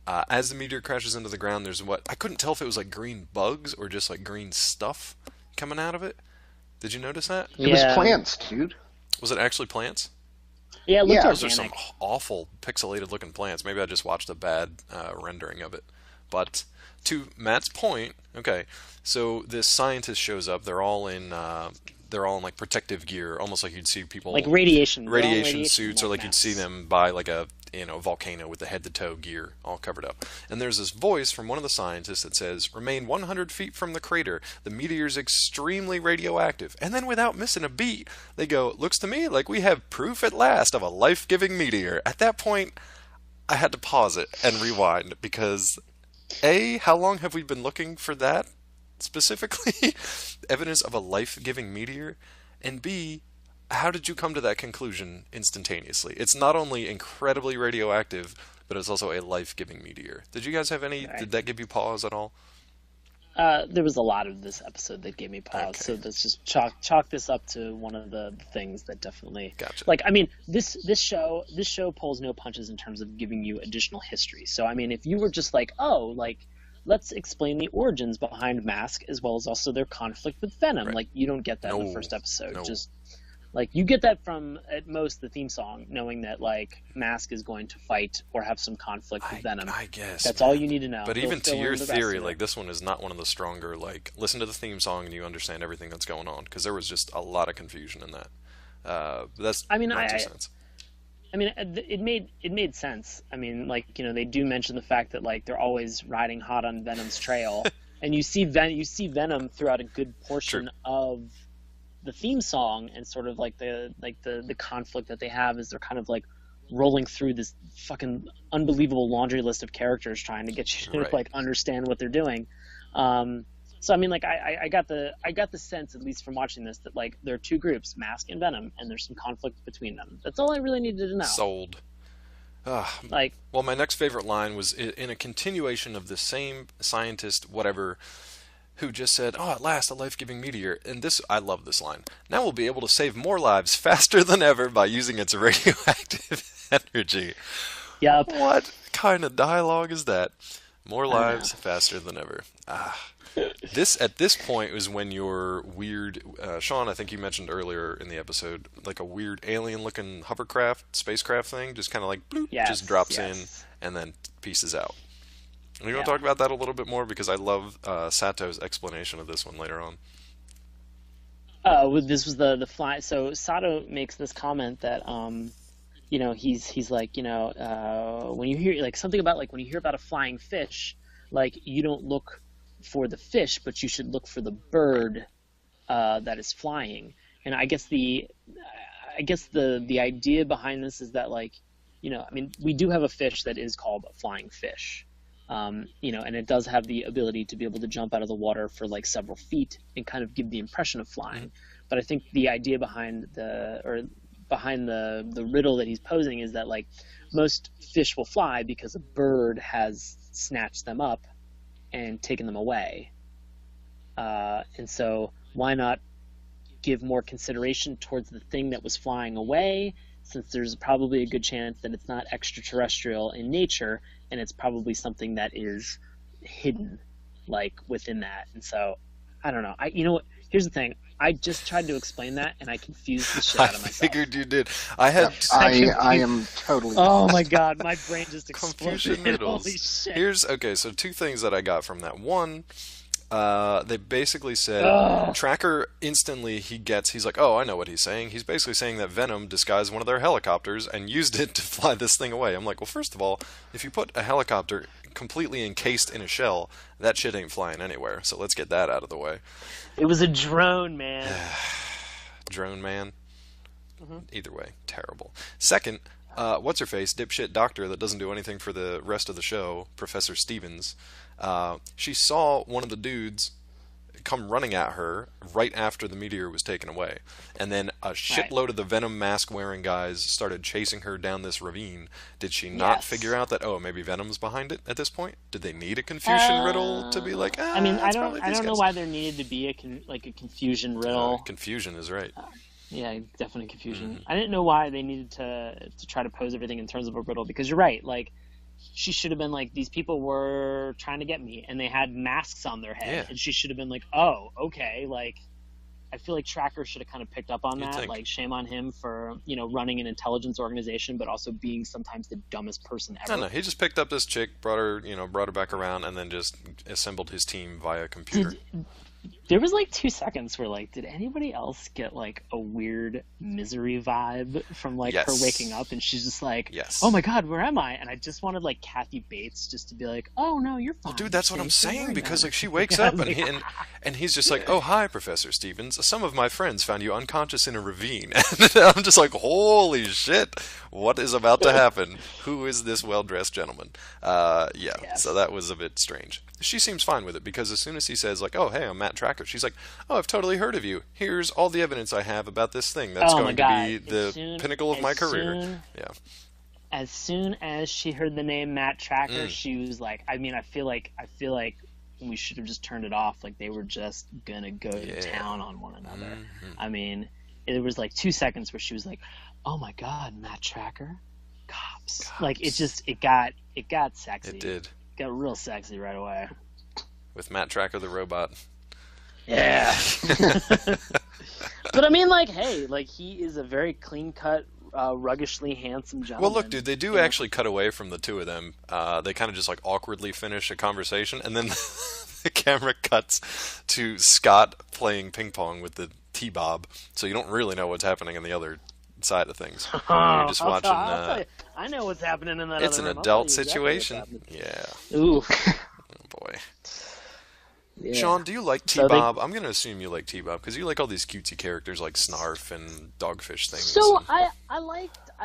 As the meteor crashes into the ground, there's what I couldn't tell if it was like green bugs or just like green stuff coming out of it. Did you notice that? It was Yeah. plants, dude. Was it actually plants? Yeah, it looked Yeah. Those are some organic. awful pixelated looking plants. Maybe I just watched a bad rendering of it. But to Matt's point, okay, so this scientist shows up. They're all in like protective gear, almost like you'd see people Like radiation. They're all in radiation suits, or like you'd masks. see them by like a volcano with the head to toe gear all covered up. And there's this voice from one of the scientists that says, "Remain 100 feet from the crater. The meteor's extremely radioactive." And then without missing a beat, they go, "Looks to me like we have proof at last of a life-giving meteor." At that point, I had to pause it and rewind because A, how long have we been looking for that specifically? Evidence of a life-giving meteor? And B, how did you come to that conclusion instantaneously? It's not only incredibly radioactive, but it's also a life-giving meteor. Did you guys have any, Right. did that give you pause at all? There was a lot of this episode that gave me pause, Okay. so let's just chalk this up to one of the things that definitely. Gotcha. Like, I mean, this show pulls no punches in terms of giving you additional history. So, I mean, if you were just like, oh, like, let's explain the origins behind Mask as well as also their conflict with Venom, Right. like you don't get that in No. the first episode. No. Just like you get that from at most the theme song, knowing that like Mask is going to fight or have some conflict with Venom. I guess. That's man. all you need to know. But They'll even to fill in your the rest theory, of it. like this one is not one of the stronger. Like, listen to the theme song and you understand everything that's going on because there was just a lot of confusion in that. But that's I mean, my two I- cents. I mean, it made sense. I mean, like you know, they do mention the fact that like they're always riding hot on Venom's trail, and you see Venom throughout a good portion True. of the theme song, and sort of like the conflict that they have is they're kind of like rolling through this fucking unbelievable laundry list of characters trying to get you to Right. like understand what they're doing. So I mean, like I got the sense, at least from watching this, that like there are two groups, Mask and Venom, and there's some conflict between them. That's all I really needed to know. Sold. Like, Well, my next favorite line was in a continuation of the same scientist, whatever, who just said, "Oh, at last, a life-giving meteor." And this, I love this line. "Now we'll be able to save more lives faster than ever by using its radioactive energy." yep. What kind of dialogue is that? More lives faster than ever. This at this point was when your weird, Sean. I think you mentioned earlier in the episode, like a weird alien-looking hovercraft, spacecraft thing, just kind of like bloop, just Yes, drops in yes. and then pieces out. And you want to Yeah. talk about that a little bit more because I love Sato's explanation of this one later on. This was the fly. So Sato makes this comment that he's like, when you hear like something about like when you hear about a flying fish, like you don't look for the fish, but you should look for the Right. bird that is flying. And I guess the idea behind this is that like, I mean, we do have a fish that is called a flying fish. And it does have the ability to be able to jump out of the water for like several feet and kind of give the impression of Mhm. flying. But I think the idea behind the riddle that he's posing is that like most fish will fly because a bird has snatched them up and taken them away. And so why not give more consideration towards the thing that was flying away, since there's probably a good chance that it's not extraterrestrial in nature and it's probably something that is hidden like within that. And so I don't know. Here's the thing. I just tried to explain that and I confused the shit I out of myself. figured you did. I had I am totally. Oh my god, my brain just exploded. confusion Holy riddles. shit. Here's okay. So two things that I got from that. One, they basically said Ugh. Tracker instantly he's like, oh, I know what he's saying. He's basically saying that Venom disguised one of their helicopters and used it to fly this thing away. I'm like, well, first of all, if you put a helicopter completely encased in a shell, that shit ain't flying anywhere. So let's get that out of the way. It was a drone, man. Drone man. Mhm. Either way, terrible. Second, what's her face, dipshit doctor that doesn't do anything for the rest of the show, Professor Stevens. She saw one of the dudes come running at her right after the meteor was taken away, and then a Right. shitload of the Venom mask wearing guys started chasing her down this ravine. Did she not figure Yes. out that maybe Venom's behind it at this point? Did they need a Confucian riddle to be like, I mean, I it's don't, probably I these don't know guys? why there needed to be a confusion riddle. Confusion is right. Yeah, definitely confusion. Mhm. I didn't know why they needed to try to pose everything in terms of a riddle because you're right. Like, she should have been like, these people were trying to get me, and they had masks on their head, Yeah. and she should have been like, oh, okay. Like, I feel like Tracker should have kind of picked up on You'd that. think. Like, shame on him for running an intelligence organization, but also being sometimes the dumbest person No, ever. no, he just picked up this chick, brought her back around, and then just assembled his team via computer. There was like 2 seconds where like, did anybody else get like a weird misery vibe from like her Yes. waking up and she's just like, Yes. oh my god, where am I? And I just wanted like Kathy Bates just to be like, oh no, you're fine. Well, dude, that's what I'm Don't worry saying about because it." like she wakes Yeah, I up was and like, and he's just like, "Oh, hi, Professor Stevens. Some of my friends found you unconscious in a ravine." And I'm just like, "Holy shit! What is about to happen? Who is this well-dressed gentleman?" Yeah. Yes. So that was a bit strange. She seems fine with it because as soon as he says like, "Oh, hey, I'm Matt Tracker," she's like, "Oh, I've totally heard of you. Here's all the evidence I have about this thing that's oh my going to god. be the pinnacle of my career." Yeah. As soon as she heard the name Matt Tracker, Mm. she was like, I mean, I feel like we should have just turned it off. Like they were just gonna go Yeah. to town on one another. Mhm. I mean, it was like 2 seconds where she was like, "Oh my God, Matt Tracker, cops!" Like it got sexy. It did. It got real sexy right away. With Matt Tracker the robot. Yeah. But I mean, like, hey, like he is a very clean cut, ruggishly handsome gentleman. Well, look, dude, they do actually cut away from the two of them. They kind of just like awkwardly finish a conversation, and then the camera cuts to Scott playing ping pong with the T-Bob, so you don't really know what's happening on the other side of things. You're just watching. I'll tell you, I know what's happening in that. It's other an room. I'll tell adult you exactly what's situation. happening. Yeah. Ooh. Oh boy. Yeah. Sean, do you like So T-Bob? I'm gonna assume you like T-Bob because you like all these cutesy characters like Snarf and Dogfish things. So and- I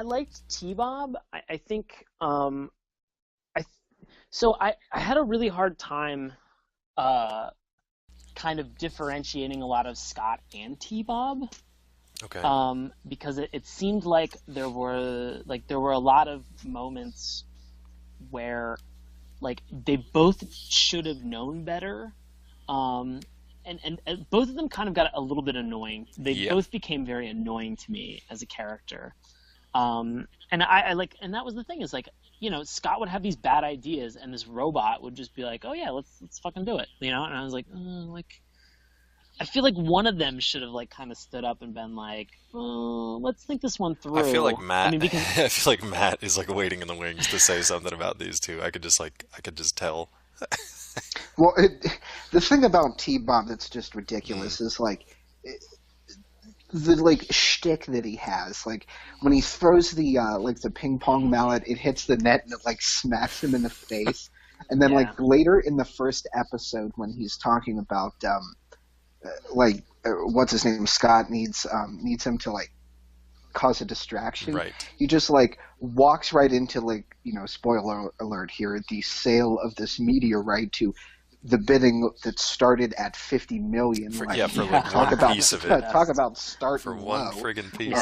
liked T-Bob. I think I had a really hard time kind of differentiating a lot of Scott and T-Bob. Okay. Because it seemed like there were a lot of moments where like they both should have known better. And both of them kind of got a little bit annoying. They Yeah. both became very annoying to me as a character. And I like, and that was the thing is like, Scott would have these bad ideas, and this robot would just be like, "Oh yeah, let's fucking do it," And I was like, like, I feel like one of them should have like kind of stood up and been like, let's think this one through. I feel like Matt. I mean, because I feel like Matt is like waiting in the wings to say something about these two. I could just tell. Well, the thing about T-Bob that's just ridiculous is like the like shtick that he has. Like when he throws the like the ping pong mallet, it hits the net and it like smacks him in the face. And then like later in the first episode when he's talking about what's his name, Scott needs him to like cause a distraction. Right. He just like walks right into like, spoiler alert here, the sale of this meteorite to the bidding that started at 50 million. For like one piece of it. Talk about starting For one low. friggin' piece.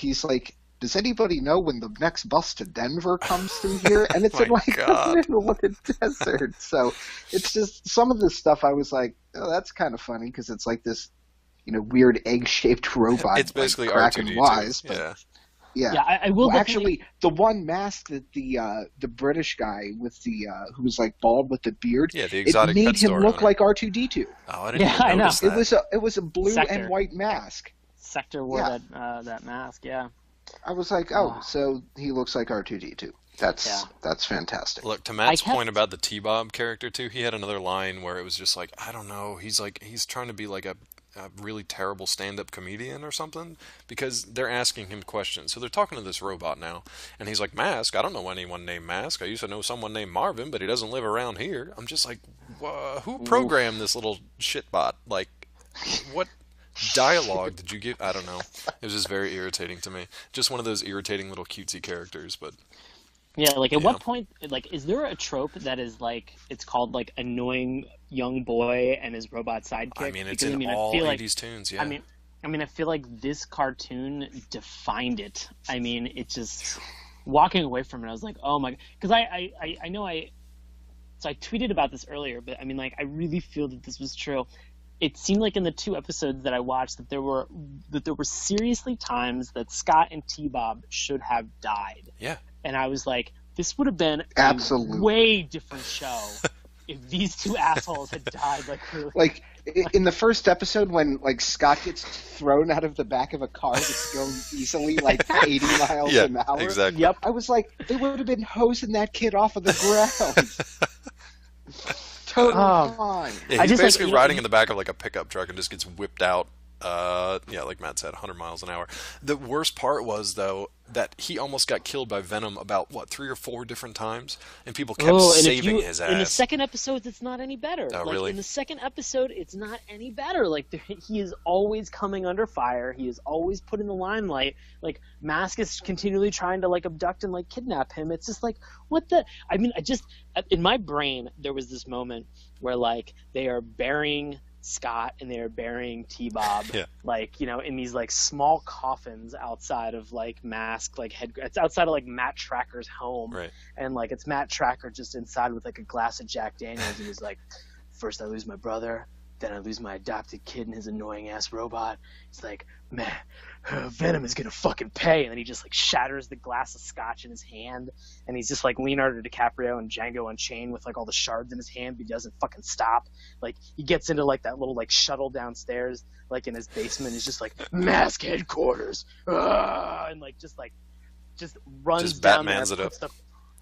He's like, does anybody know when the next bus to Denver comes through here? And it's in like God. the middle of the desert. So it's just some of this stuff I was like, oh, that's kind of funny because it's like this, weird egg-shaped robot. It's basically like, cracking R2D2. wise, but yeah. Yeah, I will actually, the one mask that the British guy with the who was like bald with the beard, Yeah, the exotic it made pet store him look owner. like R2D2. Oh, I didn't even notice that. It was a blue Sector. and white mask. Sector wore that mask. Yeah. I was like, so he looks like R2D2. That's fantastic. Look, to Matt's point about the T-Bob character too, he had another line where it was just like, I don't know, he's trying to be like a really terrible stand-up comedian or something, because they're asking him questions. So they're talking to this robot now, and he's like, Mask? I don't know anyone named Mask. I used to know someone named Marvin, but he doesn't live around here. I'm just like, who programmed this little shitbot? Like, what dialogue did you give? I don't know. It was just very irritating to me. Just one of those irritating little cutesy characters, but... Yeah, like at what point, like, is there a trope that is like, it's called like annoying young boy and his robot sidekick? I mean, it's in all 80s tunes, yeah. I mean, I feel like this cartoon defined it. I mean, it just, walking away from it, I was like, oh my, because I know so I tweeted about this earlier, but I mean, like, I really feel that this was true. It seemed like in the 2 episodes that I watched that there were seriously times that Scott and T-Bob should have died. Yeah. And I was like, this would have been Absolutely. a way different show if these 2 assholes had died. Like in the first episode when like Scott gets thrown out of the back of a car that's going easily like 80 miles an hour. Exactly. Yep. I was like, they would have been hosing that kid off of the ground. Totally fine. Yeah, he's basically riding in the back of like a pickup truck and just gets whipped out. Like Matt said, 100 miles an hour. The worst part was, though, that he almost got killed by Venom about, 3 or 4 different times? And people kept saving his ass. In the second episode, it's not any better. Oh, really? In the second episode, it's not any better. Like, he is always coming under fire. He is always put in the limelight. Like, Mask is continually trying to, like, abduct and, like, kidnap him. It's just like, what the... I mean, in my brain, there was this moment where, like, they are burying Scott and they're burying T-Bob, like, in these like small coffins outside of like Mask, like it's outside of like Matt Tracker's home, right? And like it's Matt Tracker just inside with like a glass of Jack Daniels, and he's like, first I lose my brother, then I lose my adopted kid and his annoying ass robot. He's like, man, Venom is gonna fucking pay, and then he just like shatters the glass of scotch in his hand, and he's just like Leonardo DiCaprio and Django Unchained with like all the shards in his hand, but he doesn't fucking stop. Like he gets into like that little like shuttle downstairs, like in his basement. He's just like Mask headquarters, and like just runs just down Batman's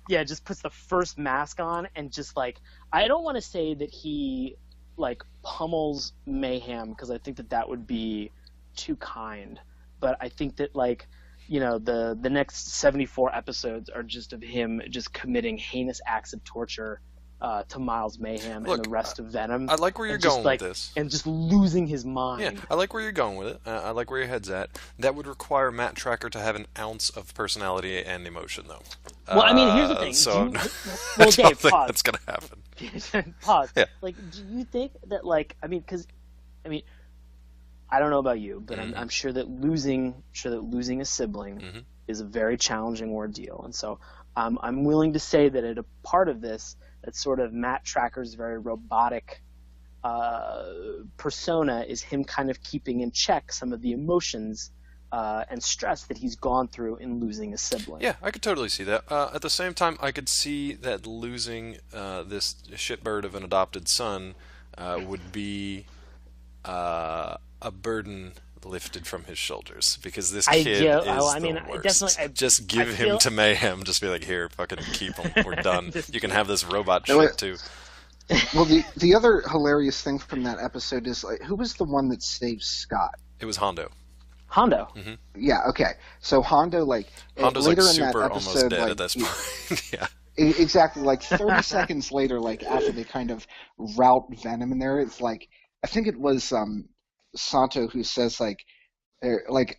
there, just puts the first mask on, and just like, I don't want to say that he like pummels Mayhem, because I think that would be too kind. But I think that, like, the next 74 episodes are just of him just committing heinous acts of torture to Miles Mayhem and the rest of Venom. I like where you're going with this. And just losing his mind. Yeah, I like where you're going with it. I like where your head's at. That would require Matt Tracker to have an ounce of personality and emotion, though. Well, I mean, here's the thing. So, well, I Dave, don't think pause. that's going to happen. Pause. Yeah. Like, do you think that, like, I mean, I don't know about you, but I'm sure that losing a sibling is a very challenging ordeal, and so I'm willing to say that at a part of this, that sort of Matt Tracker's very robotic persona is him kind of keeping in check some of the emotions and stress that he's gone through in losing a sibling. Yeah, I could totally see that. At the same time, I could see that losing this shitbird of an adopted son would be a burden lifted from his shoulders, because this kid is the worst. Just give him to Mayhem. Just be like, here, fucking keep him. We're done. You can have this robot shit too. Well, the other hilarious thing from that episode is, like, who was the one that saved Scott? It was Hondo. Hondo. Mm-hmm. Yeah. Okay. So Hondo, Hondo's later like in that super episode, almost dead like, at this point. Yeah. Exactly. Like 30 seconds later, like after they kind of route Venom in there, it's like, I think it was Santo who says like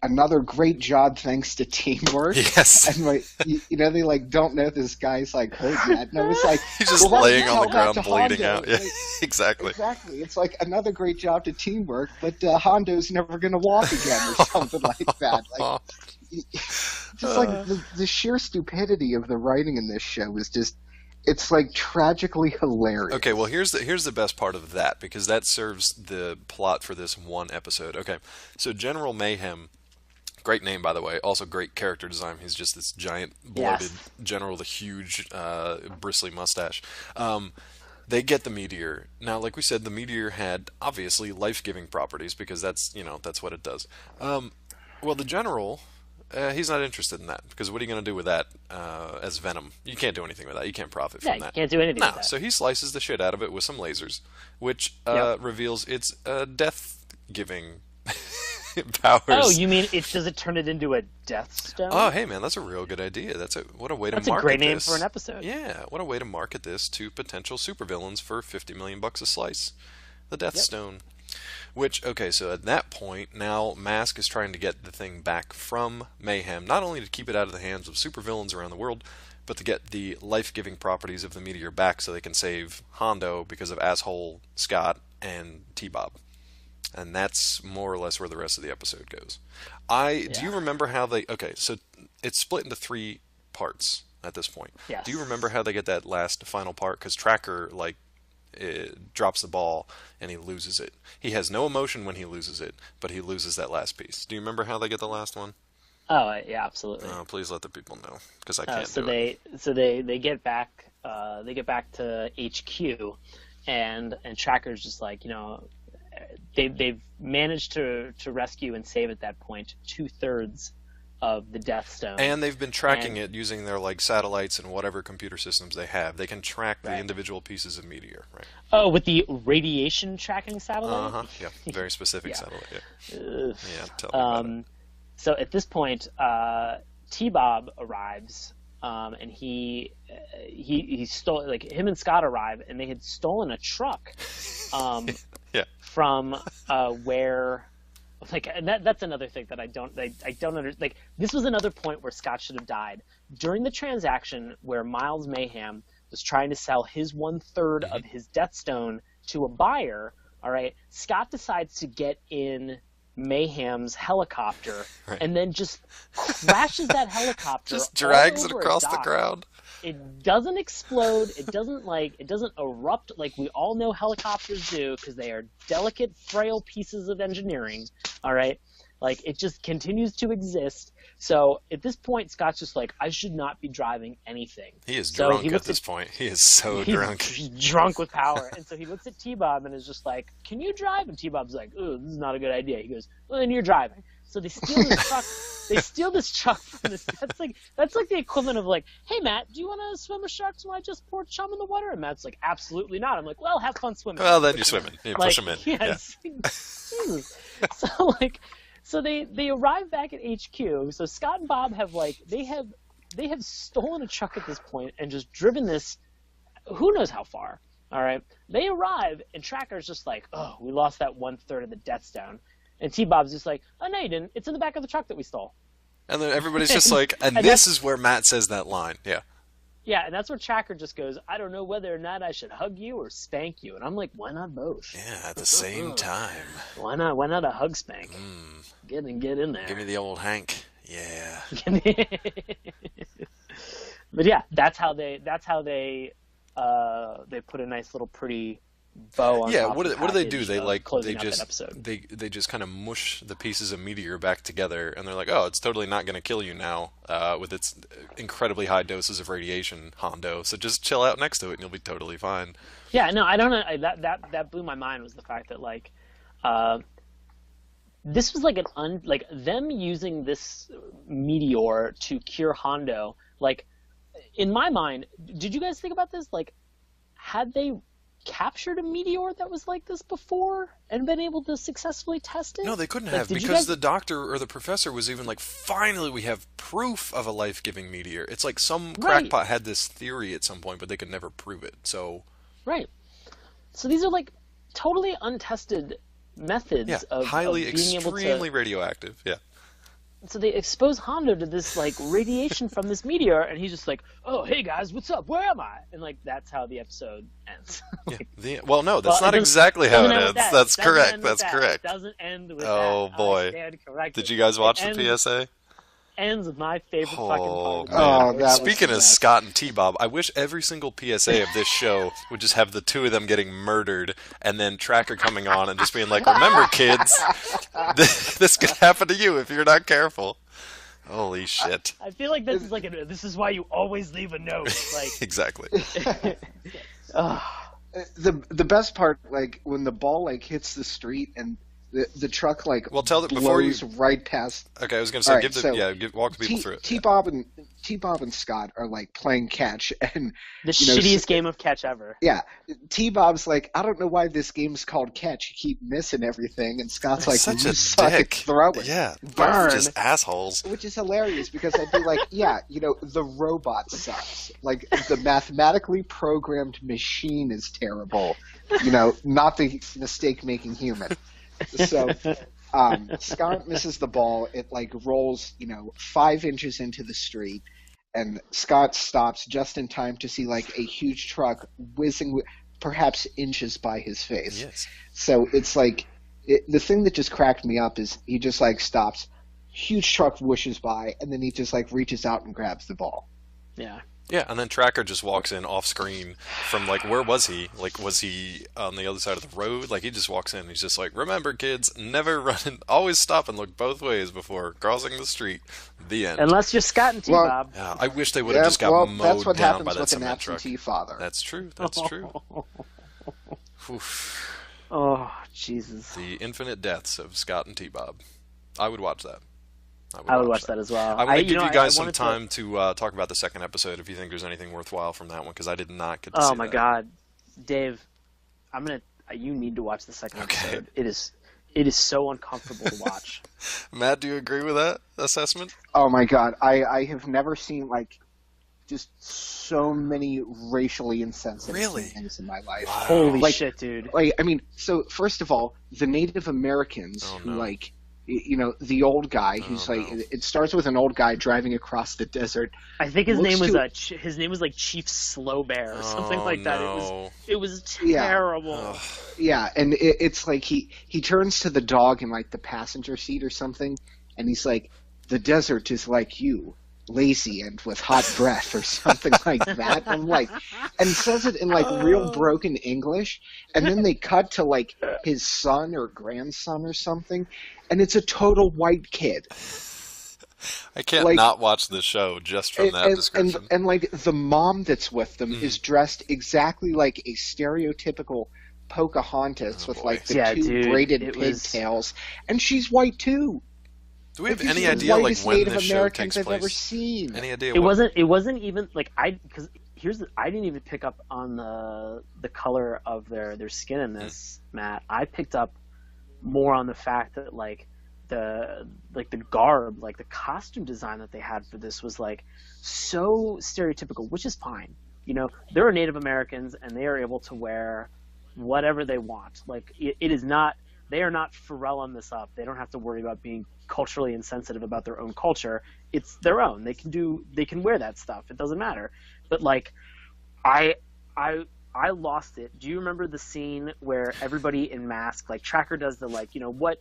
another great job thanks to teamwork. Yes. And like they like don't know this guy's like hurt yet. And I was like, he's just laying on the ground bleeding Hondo. out. Yeah. Like, Exactly. Exactly. It's like another great job to teamwork, but Hondo's never gonna walk again or something like that. Like, just like the sheer stupidity of the writing in this show is just, it's like tragically hilarious. Okay, well here's the best part of that, because that serves the plot for this one episode. Okay, so General Mayhem, great name by the way, also great character design. He's just this giant bloated general with a huge bristly mustache. They get the meteor. Now, like we said, the meteor had obviously life-giving properties, because that's what it does. Well, the general, he's not interested in that, because what are you going to do with that as Venom? You can't do anything with that. You can't profit from that. You can't do anything with that. So he slices the shit out of it with some lasers, which reveals its death-giving powers. Oh, you mean does it turn it into a Death Stone? Oh, hey man, that's a real good idea. What a way to market this. That's a great name for an episode. Yeah, what a way to market this to potential supervillains for $50 million a slice. The Death Stone. Which, okay, so at that point, now Mask is trying to get the thing back from Mayhem, not only to keep it out of the hands of supervillains around the world, but to get the life-giving properties of the meteor back so they can save Hondo because of asshole Scott and T-Bob. And that's more or less where the rest of the episode goes. Do you remember how they... Okay, so it's split into 3 parts at this point. Yes. Do you remember how they get that last final part? Because Tracker, drops the ball and he loses it. He has no emotion when he loses it, but he loses that last piece. Do you remember how they get the last one? Oh yeah, absolutely. Please let the people know, because I can't so do they, it. So they get back to HQ, and Tracker's just like, they've managed to rescue and save at that point 2/3 of the Death Stone. And they've been tracking it using their satellites and whatever computer systems they have. They can track the individual pieces of meteor, right? Oh, with the radiation tracking satellite? Uh-huh, yeah. Very specific satellite, yeah. Tell me about it. So at this point, T-Bob arrives, and he stole, him and Scott arrive, and they had stolen a truck from where... and that's another thing that I don't understand. This was another point where Scott should have died. During the transaction where Miles Mayhem was trying to sell his 1/3 of his Death Stone to a buyer, all right, Scott decides to get in Mayhem's helicopter and then just crashes that helicopter. Just drags it across the ground. It doesn't explode. It doesn't erupt like we all know helicopters do, because they are delicate, frail pieces of engineering. All right, it just continues to exist. So at this point, Scott's just like, I should not be driving anything. He is drunk at this point. He is so drunk. He's drunk with power. And so he looks at T-Bob and is just like, can you drive? And T-Bob's like, ooh, this is not a good idea. He goes, well, then you're driving. So they steal this truck. They steal this truck from this. That's like the equivalent of hey Matt, do you want to swim with sharks while I just pour chum in the water? And Matt's like, absolutely not. I'm like, well, have fun swimming. Well, then you're swimming. You push him in. Yes. Yeah. So they arrive back at HQ. So Scott and Bob have they have stolen a truck at this point and just driven this, who knows how far. All right. They arrive and Tracker's just like, oh, we lost that 1/3 of the Death Stone. And T-Bob's just like, oh, no, you didn't. It's in the back of the truck that we stole. And then everybody's just like, and this is where Matt says that line. Yeah. Yeah, and that's where Tracker just goes, I don't know whether or not I should hug you or spank you. And I'm like, why not both? Yeah, at the same time. Why not a hug spank? Get in there. Give me the old Hank. Yeah. But yeah, that's how they put a nice little pretty bow on Yeah, top of the what do they do? package They of like closing out that episode. they just kind of mush the pieces of meteor back together, and they're like, oh, it's totally not going to kill you now with its incredibly high doses of radiation, Hondo. So just chill out next to it, and you'll be totally fine. Yeah, no, I don't know. That blew my mind was the fact that like, this was like like them using this meteor to cure Hondo. Like, in my mind, did you guys think about this? Like, had they captured a meteor that was like this before and been able to successfully test it? No, they couldn't Like, have, did you because guys... the doctor or the professor was even like, finally we have proof of a life-giving meteor. It's like some Right, crackpot had this theory at some point, but they could never prove it. So right. So these are like totally untested yeah, methods of highly, being able extremely to. radioactive. Yeah. So they expose Hondo to this like radiation from this meteor, and he's just like, "Oh, hey guys, what's up? Where am I?" And like that's how the episode ends. Yeah. Like, Well, no, well, that's not exactly how doesn't it end ends. with that. That's Doesn't correct. end with That's that. correct. Doesn't end with Oh that. I boy. stand corrected. Did you guys It watch the ends PSA? ends with my favorite fucking Oh part of man! the Oh, show. that was Speaking the of best. Scott and T-Bob, I wish every single PSA of this show would just have the two of them getting murdered, and then Tracker coming on and just being like, "Remember, kids, this could happen to you if you're not careful." Holy shit! I feel like this is like this is why you always leave a note. Like, Exactly. ugh. The best part, like when the ball like hits the street and the truck like Well, tell them before you. blows right past. Okay, I was gonna say, All right, give the so walk the people through it. T-Bob and Scott are like playing catch, and The you know, shittiest game of catch ever. yeah, T-Bob's like, I don't know why this game's called catch. You keep missing everything, and Scott's like, Such you a suck dick. at throwing. Yeah, both Burn. just assholes. Which is hilarious because I'd be like, yeah, you know, the robot sucks. Like, the mathematically programmed machine is terrible. You know, not the mistake-making human. So, Scott misses the ball. It, like, rolls, 5 inches into the street. And Scott stops just in time to see, like, a huge truck whizzing perhaps inches by his face. Yes. So it's like, the thing that just cracked me up is he just, like, stops. Huge truck whooshes by, and then he just like reaches out and grabs the ball. Yeah. Yeah, and then Tracker just walks in off screen from like, where was he? Like, was he on the other side of the road? Like, he just walks in. He's just like, remember, kids, never run, always stop and look both ways before crossing the street. The end. Unless you're Scott and T-Bob. Yeah, I wish they would have just got well, mowed that's what down happens by that with an cement truck. absentee father. That's true. That's true. Oof. Oh, Jesus. The infinite deaths of Scott and T-Bob. I would watch that. I would watch that as well. I want to give you guys some wanted time to talk about the second episode if you think there's anything worthwhile from that one, because I did not get to Oh see my that. God, Dave, you need to watch the second Okay. episode. It is so uncomfortable to watch. Matt, do you agree with that assessment? Oh my god, I have never seen like just so many racially insensitive Really? things in my life. Holy Like- shit, dude. Like, I mean, so first of all, the Native Americans Oh, who no. like, the old guy who's Oh, like, no. it starts with an old guy driving across the desert. I think his Looks name was too- his name was like Chief Slow Bear or something Oh, like that. no. It was Yeah. terrible. Ugh. Yeah, and it's like he turns to the dog in like the passenger seat or something, and he's like, "The desert is like you, lazy and with hot breath," or something like that. I'm like, and says it in like real broken English, and then they cut to like his son or grandson or something, and it's a total white kid. I can't Like- not watch this show just from that description. And like the mom that's with them is dressed exactly like a stereotypical Pocahontas with boy. like the Yeah, two dude, braided it was- pigtails, and she's white too. Do we have Like, any these are the idea like whitest when Native this show Americans takes I've place? ever seen. Any idea? It what- wasn't even like I didn't even pick up on the color of their skin in this, Matt. I picked up more on the fact that like the garb, like the costume design that they had for this was like so stereotypical, which is fine. There are Native Americans and they are able to wear whatever they want. Like it is not, they are not Pharrelling this up. They don't have to worry about being culturally insensitive about their own culture. It's their own. They can wear that stuff. It doesn't matter. But like, I lost it. Do you remember the scene where everybody in mask, like Tracker does the like, what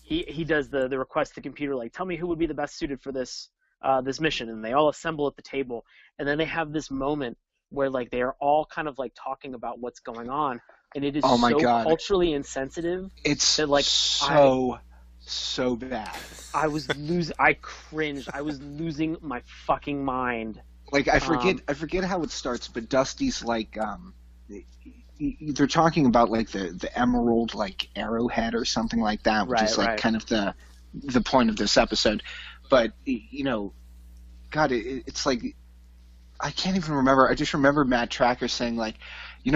he does the request to the computer, like, tell me who would be the best suited for this mission, and they all assemble at the table, and then they have this moment where like they are all kind of like talking about what's going on. and it is Oh my so God. culturally insensitive It's that, like, so bad. I cringed. I was losing my fucking mind. Like I forget how it starts, but Dusty's like, they're talking about like the emerald like arrowhead or something like that, which is like kind of the point of this episode. But God, it's like I can't even remember. I just remember Matt Tracker saying like,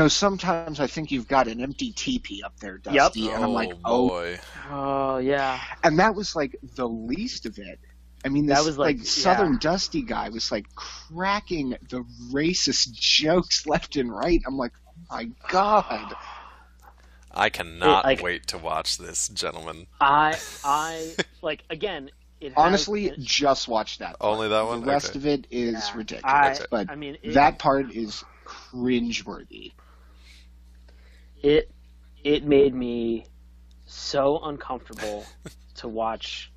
sometimes I think you've got an empty teepee up there, Dusty. Yep. And I'm like, boy. Oh yeah. And that was like the least of it. I mean, this that was like Southern Dusty guy was like cracking the racist jokes left and right. I'm like, oh my God. I cannot wait to watch this, gentlemen. I like, again. Honestly, just watch that part. Only that one? The rest of it is ridiculous. But that part is cringeworthy. It made me so uncomfortable to watch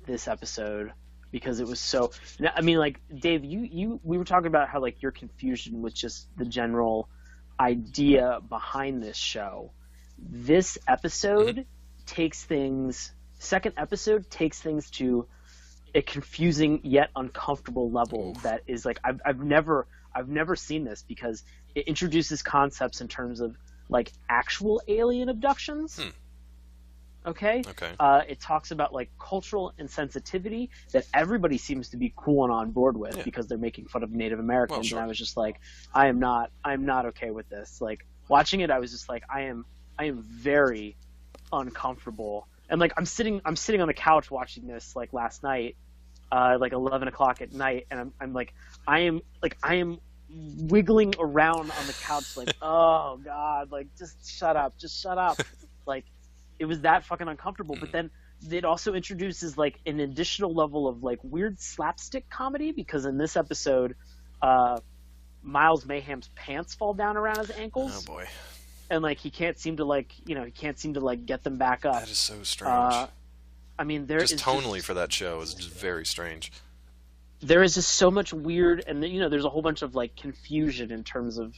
this episode because it was so. I mean, like, Dave, we were talking about how like your confusion with just the general idea behind this show. This episode takes things. Second episode takes things to a confusing yet uncomfortable level that is like I've never seen this, because it introduces concepts in terms of like actual alien abductions. Okay. It talks about like cultural insensitivity that everybody seems to be cool and on board with because they're making fun of Native Americans. Well, sure. And I was just like, I am not okay with this. Like watching it, I was just like, I am very uncomfortable. And like I'm sitting on the couch watching this like last night, like 11 o'clock at night, and I am wiggling around on the couch like, oh God, like just shut up. Like it was that fucking uncomfortable. But then it also introduces like an additional level of like weird slapstick comedy, because in this episode, Miles Mayhem's pants fall down around his ankles. Oh boy. And like he can't seem to get them back up. That is so strange. I mean, just tonally for that show is just very strange. There is just so much weird, and there's a whole bunch of like confusion in terms of,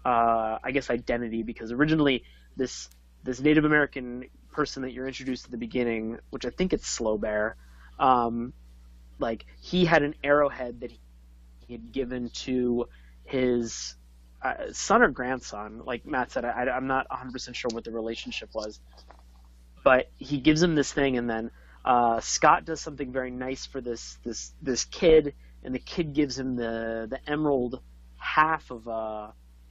I guess, identity, because originally this Native American person that you're introduced at the beginning, which I think it's Slow Bear, like he had an arrowhead that he had given to his son or grandson. Like Matt said, I'm not 100% sure what the relationship was, but he gives him this thing, and then Scott does something very nice for this kid, and the kid gives him the emerald half of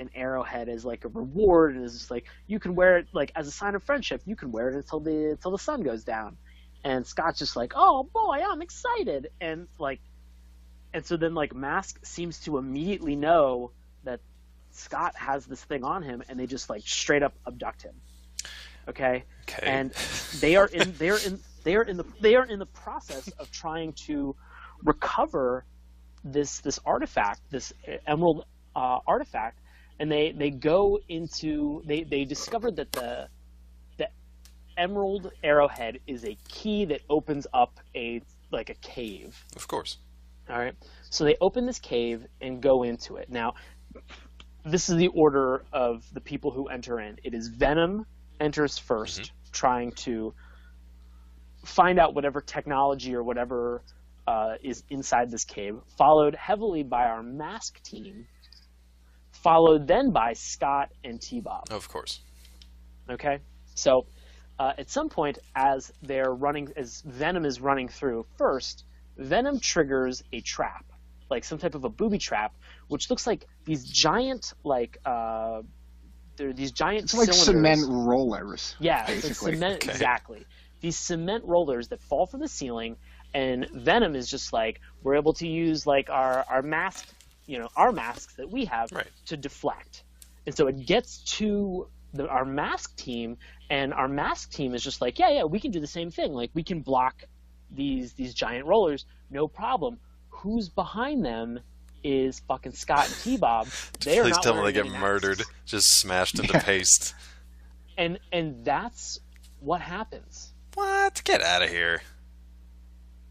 an arrowhead as like a reward, and is just like, you can wear it like as a sign of friendship. You can wear it until the sun goes down. And Scott's just like, oh boy, I'm excited, and so then like Mask seems to immediately know that Scott has this thing on him, and they just like straight up abduct him. Okay. And they are in the process of trying to recover this artifact, this emerald artifact, and they go into they discovered that the emerald arrowhead is a key that opens up a cave. Of course. All right. So they open this cave and go into it. Now, this is the order of the people who enter in. It is Venom enters first, trying to find out whatever technology or whatever is inside this cave, followed heavily by our Mask team, followed then by Scott and T-Bob. Of course. Okay? So at some point, as Venom is running through, first, Venom triggers a trap, like some type of a booby trap, which looks like these giant, these giant It's like cylinders. cement rollers. Yeah, basically. it's like cement, exactly. These cement rollers that fall from the ceiling, and Venom is just like, we're able to use like our mask, our masks that we have to deflect. And so it gets to our Mask team, and our Mask team is just like, yeah, we can do the same thing. Like, we can block these giant rollers, no problem. Who's behind them is fucking Scott and T-Bob. Please tell me they get murdered, just smashed into paste. And that's what happens. What? Get out of here.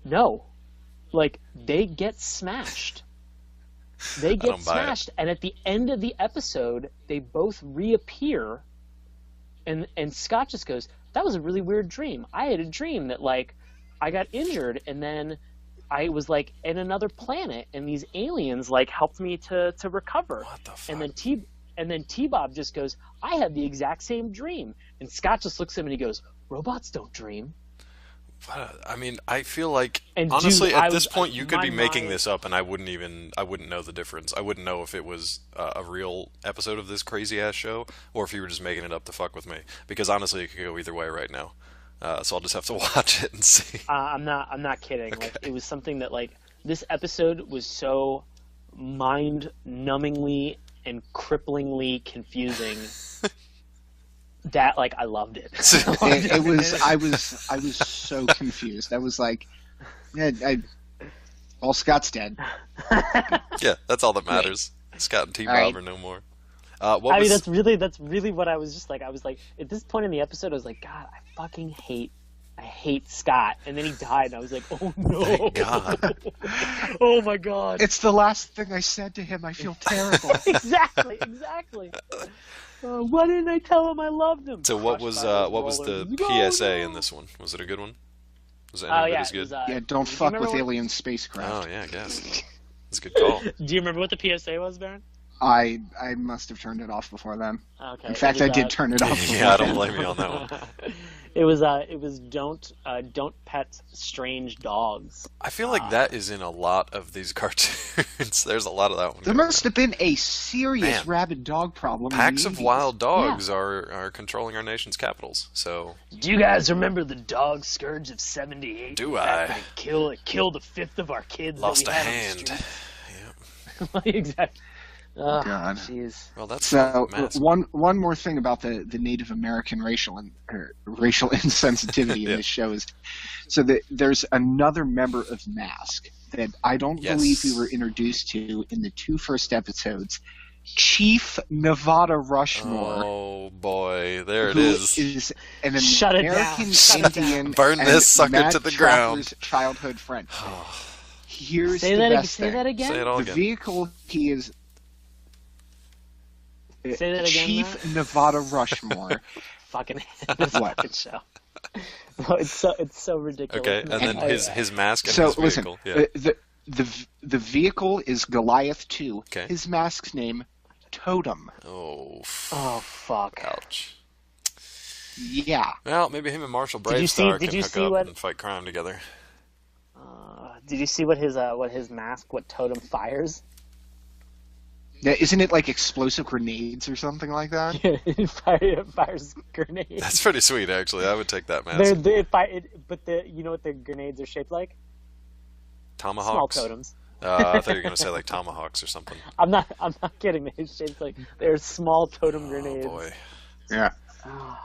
No. Like, they get smashed. They get smashed, and at the end of the episode, they both reappear And Scott just goes, "That was a really weird dream. I had a dream that like I got injured and then I was like in another planet and these aliens like helped me to recover." What the fuck? And then T-Bob just goes, "I had the exact same dream." And Scott just looks at him and he goes, "Robots don't dream." I mean, I feel like And honestly, dude, at this point, you could my be making mind- this up, and I wouldn't know the difference. I wouldn't know if it was a real episode of this crazy ass show, or if you were just making it up to fuck with me. Because honestly, it could go either way right now. So I'll just have to watch it and see. I'm not kidding. Okay. Like it was something that like this episode was so mind-numbingly and cripplingly confusing that like I loved it. I was so confused. I was like, well, Scott's dead. Yeah, that's all that matters. Scott and T-Bob right. are no more. I mean, that's really what I was just like. I was like, at this point in the episode, I was like, God, I hate Scott. And then he died, and I was like, oh no, Thank God. Oh my God, It's the last thing I said to him. I feel terrible. exactly. Why didn't I tell him I loved him? So what was the PSA in this one? Was it a good one? Was it any of it as good? Yeah, don't fuck with alien spacecraft. Oh yeah, I guess. That's a good call. Do you remember what the PSA was, Baron? I must have turned it off before then. Okay. In fact, I did turn it off. Before Yeah, I don't then. blame you on that one. It was don't pet strange dogs. I feel like that is in a lot of these cartoons. There's a lot of that one. There must have been a serious Man. rabid dog problem. in Packs the of 80s. wild dogs are controlling our nation's capitals. So Do you guys remember the dog scourge of '78? Do Back I? when it killed a fifth of our kids. lost a that we had hand. On Yeah. the street. Exactly. Oh, God. jeez. Well, that's So massive. one more thing about the Native American racial insensitivity in Yeah. this show is, so there's another member of Mask that I don't Yes. believe we were introduced to in the two first episodes. Chief Nevada Rushmore. Oh boy, there it who is. an Shut it down. American Shut it down. Indian Burn and this sucker Matt to the Trapper's ground. childhood friend. Here's Say the that. best Say thing. that again. Say it all The again. vehicle he is Say that again, Chief Matt. Nevada Rushmore. Fucking this What? fucking show. No, it's so ridiculous. Okay, and then his mask and So his listen, vehicle. Yeah. the vehicle is Goliath 2. Okay. His mask's name, Totem. Oh, Oh fuck. ouch. Yeah. Well, maybe him and Marshall Did you see- Bravestar did can you hook see up what- and fight crime together. Did you see what his mask, what Totem fires? Now, isn't it like explosive grenades or something like that? It fires grenades. That's pretty sweet, actually. I would take that mask. But you know what the grenades are shaped like? Small Tomahawks. totems. I thought you were gonna say like tomahawks or something. I'm not kidding. They're shaped like they're small totem grenades. Oh boy, Yeah. Oh,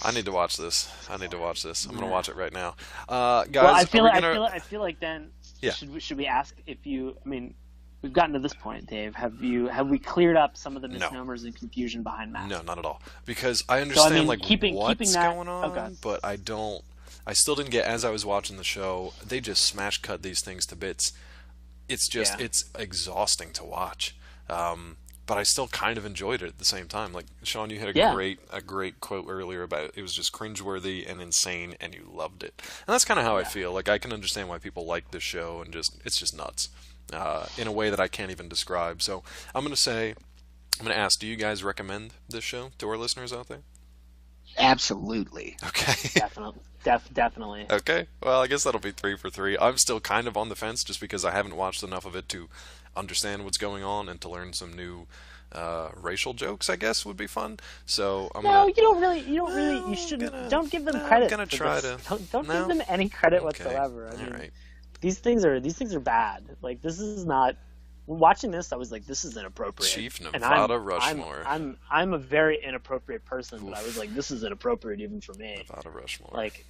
I need to watch this. I'm gonna watch it right now. Guys, well, I feel are like we gonna... I feel like then Yeah. should we ask if you? I mean, we've gotten to this point, Dave. Have we cleared up some of the misnomers and confusion behind Matt? No, not at all. Because I understand mean, like keeping what's that- going on, okay. but I don't. I still didn't get as I was watching the show. They just smash cut these things to bits. It's just it's exhausting to watch. But I still kind of enjoyed it at the same time. Like Sean, you had a great quote earlier about it was just cringeworthy and insane, and you loved it. And that's kind of how I feel. Like I can understand why people like this show, and it's just nuts in a way that I can't even describe. So I'm gonna ask, do you guys recommend this show to our listeners out there? Absolutely. Okay. Definitely. Okay. Well, I guess that'll be 3 for 3. I'm still kind of on the fence just because I haven't watched enough of it to understand what's going on and to learn some new racial jokes, I guess, would be fun. So I'm No, gonna... you don't really. You shouldn't. Don't give them credit. I'm gonna for try this. to... Don't No? give them any credit Okay. whatsoever. I All mean, right. these things are bad. Like this is not. Watching this, I was like, this is inappropriate. Chief And Nevada Rushmore. I'm a very inappropriate person, but I was like, this is inappropriate even for me. Nevada Rushmore. Like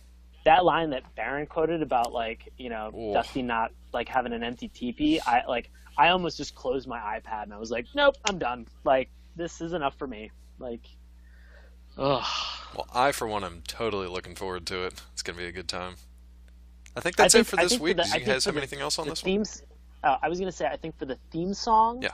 that line that Baron quoted about like, you know, Ooh. Dusty not like having an empty teepee. I almost just closed my iPad and I was like, nope, I'm done. Like this is enough for me. Like, ugh. Well, I, for one, am totally looking forward to it. It's going to be a good time. I think that's it for this week. Did you guys have anything else on this one? Themes, I was going to say, I think for the theme song, Yeah.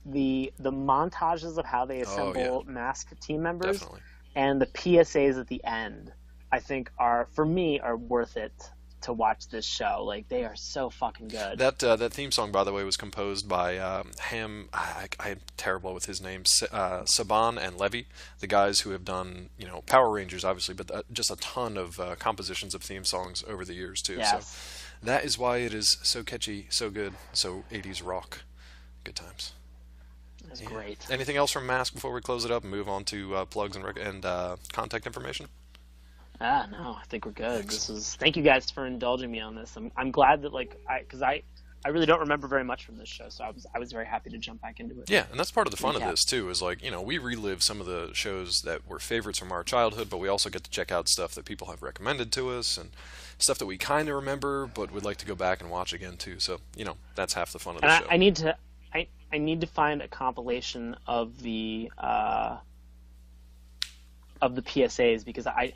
the montages of how they assemble masked team members, Definitely. and the PSAs at the end, I think for me are worth it to watch this show. Like, they are so fucking good. That theme song, by the way, was composed by Ham. I'm terrible with his name. Saban and Levy, the guys who have done Power Rangers, obviously, but just a ton of compositions of theme songs over the years too. Yes. So that is why it is so catchy, so good, so 80s rock. Good times. That's great. Anything else from Mask before we close it up and move on to plugs and contact information? No, I think we're good. Thank you guys for indulging me on this. I'm glad that because I really don't remember very much from this show, so I was very happy to jump back into it. Yeah, and that's part of the fun of this too. Is we relive some of the shows that were favorites from our childhood, but we also get to check out stuff that people have recommended to us and stuff that we kind of remember, but would like to go back and watch again too. So that's half the fun of the show. I need to find a compilation of the PSAs, because I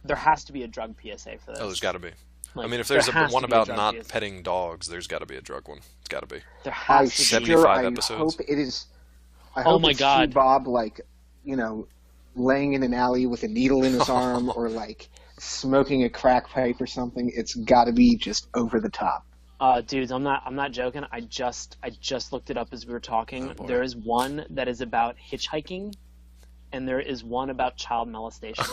there has to be a drug PSA for this. Oh, there's got to be. If there's one about not petting dogs, there's got to be a drug one. It's got to be. There has to be. 75 episodes. I hope it is. I hope it's God. Bob, laying in an alley with a needle in his arm, or smoking a crack pipe or something. It's got to be just over the top. Dudes, I'm not joking. I just looked it up as we were talking. Oh, there is one that is about hitchhiking, and there is one about child molestation.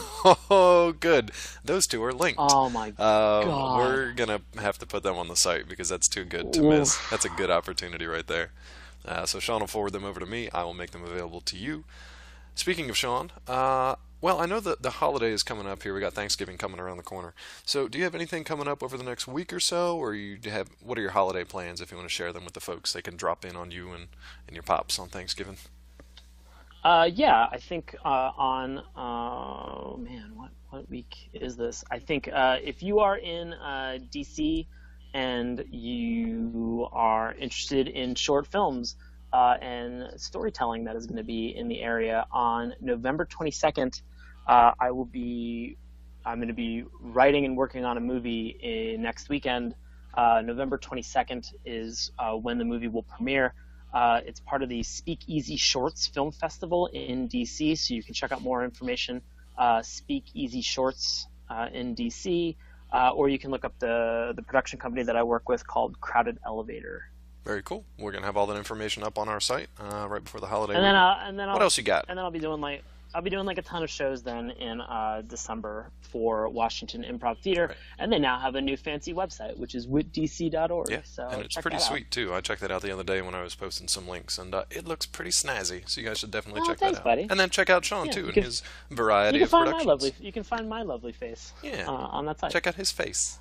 Oh, good. Those two are linked. Oh my god. We're gonna have to put them on the site because that's too good to miss. That's a good opportunity right there. So Sean will forward them over to me. I will make them available to you. Speaking of Sean, well, I know that the holiday is coming up here. We got Thanksgiving coming around the corner. So do you have anything coming up over the next week or so? Or what are your holiday plans, if you want to share them with the folks? They can drop in on you and your pops on Thanksgiving. Yeah, I think on what week is this? I think if you are in DC and you are interested in short films and storytelling, that is going to be in the area on November 22nd. I'm going to be writing and working on a movie next weekend. November 22nd is when the movie will premiere. It's part of the Speakeasy Shorts Film Festival in DC, so you can check out more information, Speakeasy Shorts in DC, or you can look up the production company that I work with called Crowded Elevator. Very cool. We're going to have all that information up on our site right before the holiday. What else you got? And then I'll be doing a ton of shows then in December for Washington Improv Theater, right. And they now have a new fancy website, which is witdc.org. Yeah, so and it's pretty sweet too. I checked that out the other day when I was posting some links, and it looks pretty snazzy. So you guys should definitely check that out. Buddy. And then check out Sean too and his variety of productions. You can find my lovely face. Yeah. On that site. Check out his face.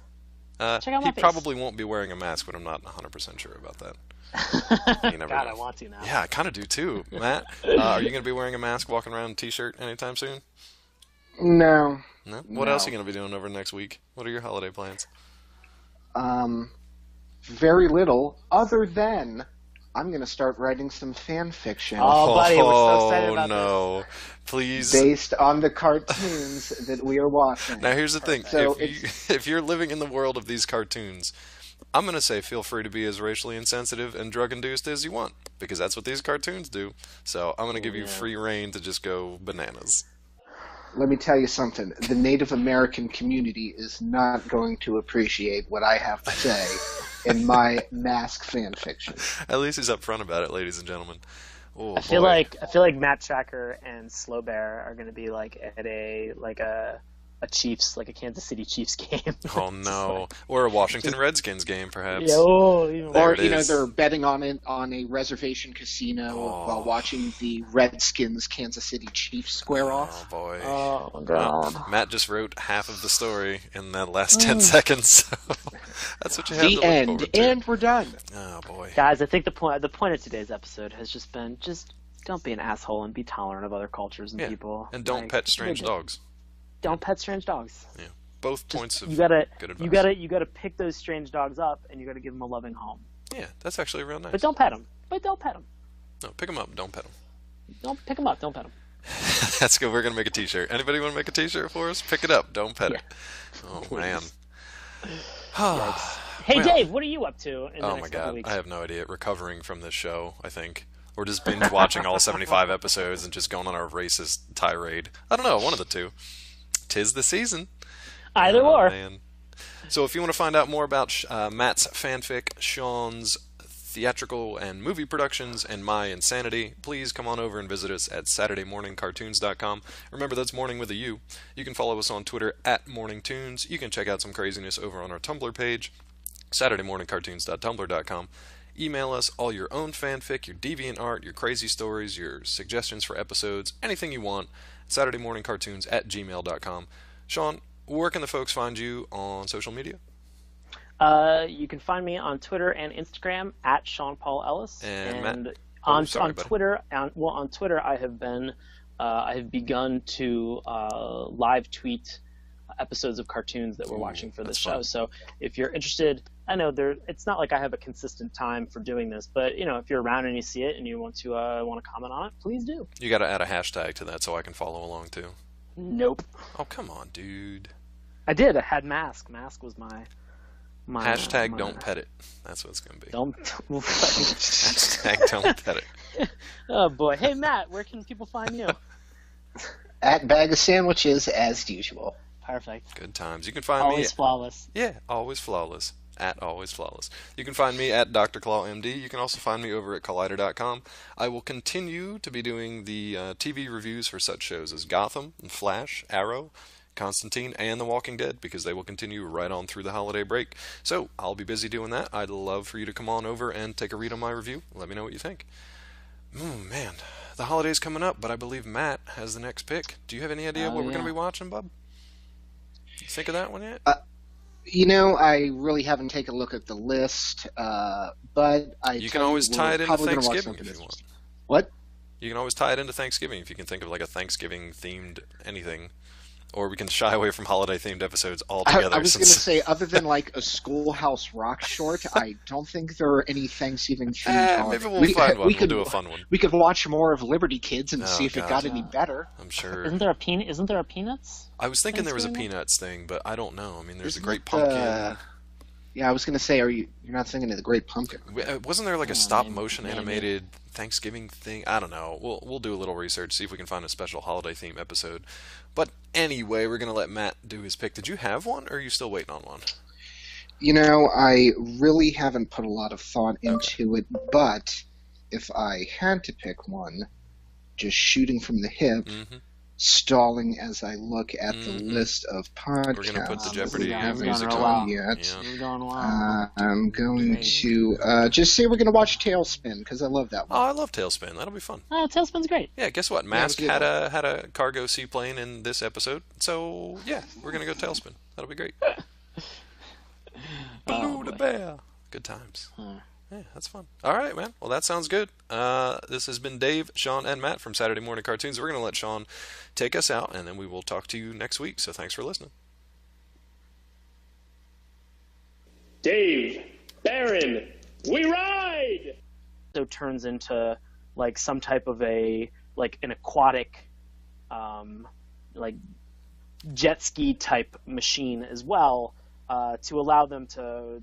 Check out my he face. probably won't be wearing a mask, but I'm not 100% sure about that. You never God, know. I want to now. Yeah, I kind of do too, Matt. Are you going to be wearing a mask, walking around in a t-shirt anytime soon? No. No? What else are you going to be doing over the next week? What are your holiday plans? Very little, other than I'm going to start writing some fan fiction. Oh, buddy, we're so excited about no. Please. Based on the cartoons that we are watching. Now, here's the thing. So if you're living in the world of these cartoons, I'm going to say feel free to be as racially insensitive and drug-induced as you want, because that's what these cartoons do. So I'm going to give you free reign to just go bananas. Let me tell you something. The Native American community is not going to appreciate what I have to say in my mask fan fiction. At least he's upfront about it, ladies and gentlemen. Oh, I feel like Matt Tracker and Slow Bear are going to be at a Chiefs, a Kansas City Chiefs game. Oh no! Or a Washington Redskins game, perhaps. Yeah, or they're betting on it on a reservation casino while watching the Redskins Kansas City Chiefs square off. Oh boy! Oh god! Matt just wrote half of the story in that last 10 seconds. So that's what you have to look end, forward to. And we're done. Oh boy! Guys, I think the point of today's episode has just been don't be an asshole and be tolerant of other cultures and people, and don't pet strange dogs. Don't pet strange dogs. Yeah, both points of good advice. You gotta pick those strange dogs up, and you gotta give them a loving home. Yeah, that's actually real nice. But don't pet them. No, pick them up. Don't pet them. Don't pick them up. Don't pet them. That's good. We're gonna make a T-shirt. Anybody want to make a T-shirt for us? Pick it up. Don't pet it. Oh man. Hey Dave, what are you up to in the next couple weeks? I have no idea. Recovering from this show, I think. or just binge watching all 75 episodes and just going on a racist tirade. I don't know, one of the two. 'Tis the season. Either Oh, or. man. So if you want to find out more about Matt's fanfic, Sean's theatrical and movie productions, and my insanity, please come on over and visit us at SaturdayMorningCartoons.com. Remember, that's morning with a U. You can follow us on Twitter at MorningTunes. You can check out some craziness over on our Tumblr page, SaturdayMorningCartoons.tumblr.com. Email us all your own fanfic, your deviant art, your crazy stories, your suggestions for episodes, anything you want, SaturdayMorningCartoons@gmail.com. Sean, where can the folks find you on social media? You can find me on Twitter and Instagram at Sean Paul Ellis. And Matt? On Sorry, Twitter, on Twitter, I have begun to live tweet episodes of cartoons that we're watching for this show. Fun. So if you're interested, I know it's not like I have a consistent time for doing this, but if you're around and you see it and you want to comment on it, please do. You got to add a hashtag to that so I can follow along too. Nope. Oh, come on, dude. I did. I had Mask. Mask was my Hashtag don't pet it. That's what it's going to be. Don't. Hashtag don't pet it. Oh boy. Hey Matt, where can people find you? At Bag of Sandwiches, as usual. Perfect. Good times. You can find Always me. flawless. Yeah, always flawless. At Always Flawless. You can find me at Dr. Claw MD. You can also find me over at Collider.com. I will continue to be doing the TV reviews for such shows as Gotham, and Flash, Arrow, Constantine, and The Walking Dead, because they will continue right on through the holiday break. So I'll be busy doing that. I'd love for you to come on over and take a read on my review. Let me know what you think. Man, the holiday's coming up, but I believe Matt has the next pick. Do you have any idea what we're going to be watching, bub? You think of that one yet? I really haven't taken a look at the list, but you can always tie it into Thanksgiving if you want. What? You can always tie it into Thanksgiving if you can think of like a Thanksgiving-themed anything. Or we can shy away from holiday-themed episodes altogether. I was going to say, other than like a Schoolhouse Rock short, I don't think there are any Thanksgiving-themed maybe we'll find one. We'll do a fun one. We could watch more of Liberty Kids and see if it got any better. I'm sure. Isn't there a Peanuts? I was thinking there was a Peanuts thing, but I don't know. I mean, there's a Great Pumpkin. Yeah, I was going to say, you're not thinking of the Great Pumpkin? Wasn't there like a stop-motion animated Thanksgiving thing? I don't know. We'll do a little research, see if we can find a special holiday theme episode. But anyway, we're going to let Matt do his pick. Did you have one, or are you still waiting on one? I really haven't put a lot of thought into it, but if I had to pick one, just shooting from the hip, stalling as I look at the list of podcasts. We're going to put the Jeopardy music on. I'm going to just say we're going to watch Tailspin, because I love that one. Oh, I love Tailspin. That'll be fun. Oh, Tailspin's great. Yeah, guess what? Mask had a cargo seaplane in this episode, so yeah, we're going to go Tailspin. That'll be great. Blue the Bear. Good times. Yeah, that's fun. All right, man. Well, that sounds good. This has been Dave, Sean, and Matt from Saturday Morning Cartoons. We're going to let Sean take us out, and then we will talk to you next week. So thanks for listening. Dave, Baron, we ride! So turns into like some type of an aquatic, like jet ski type machine as well. To allow them to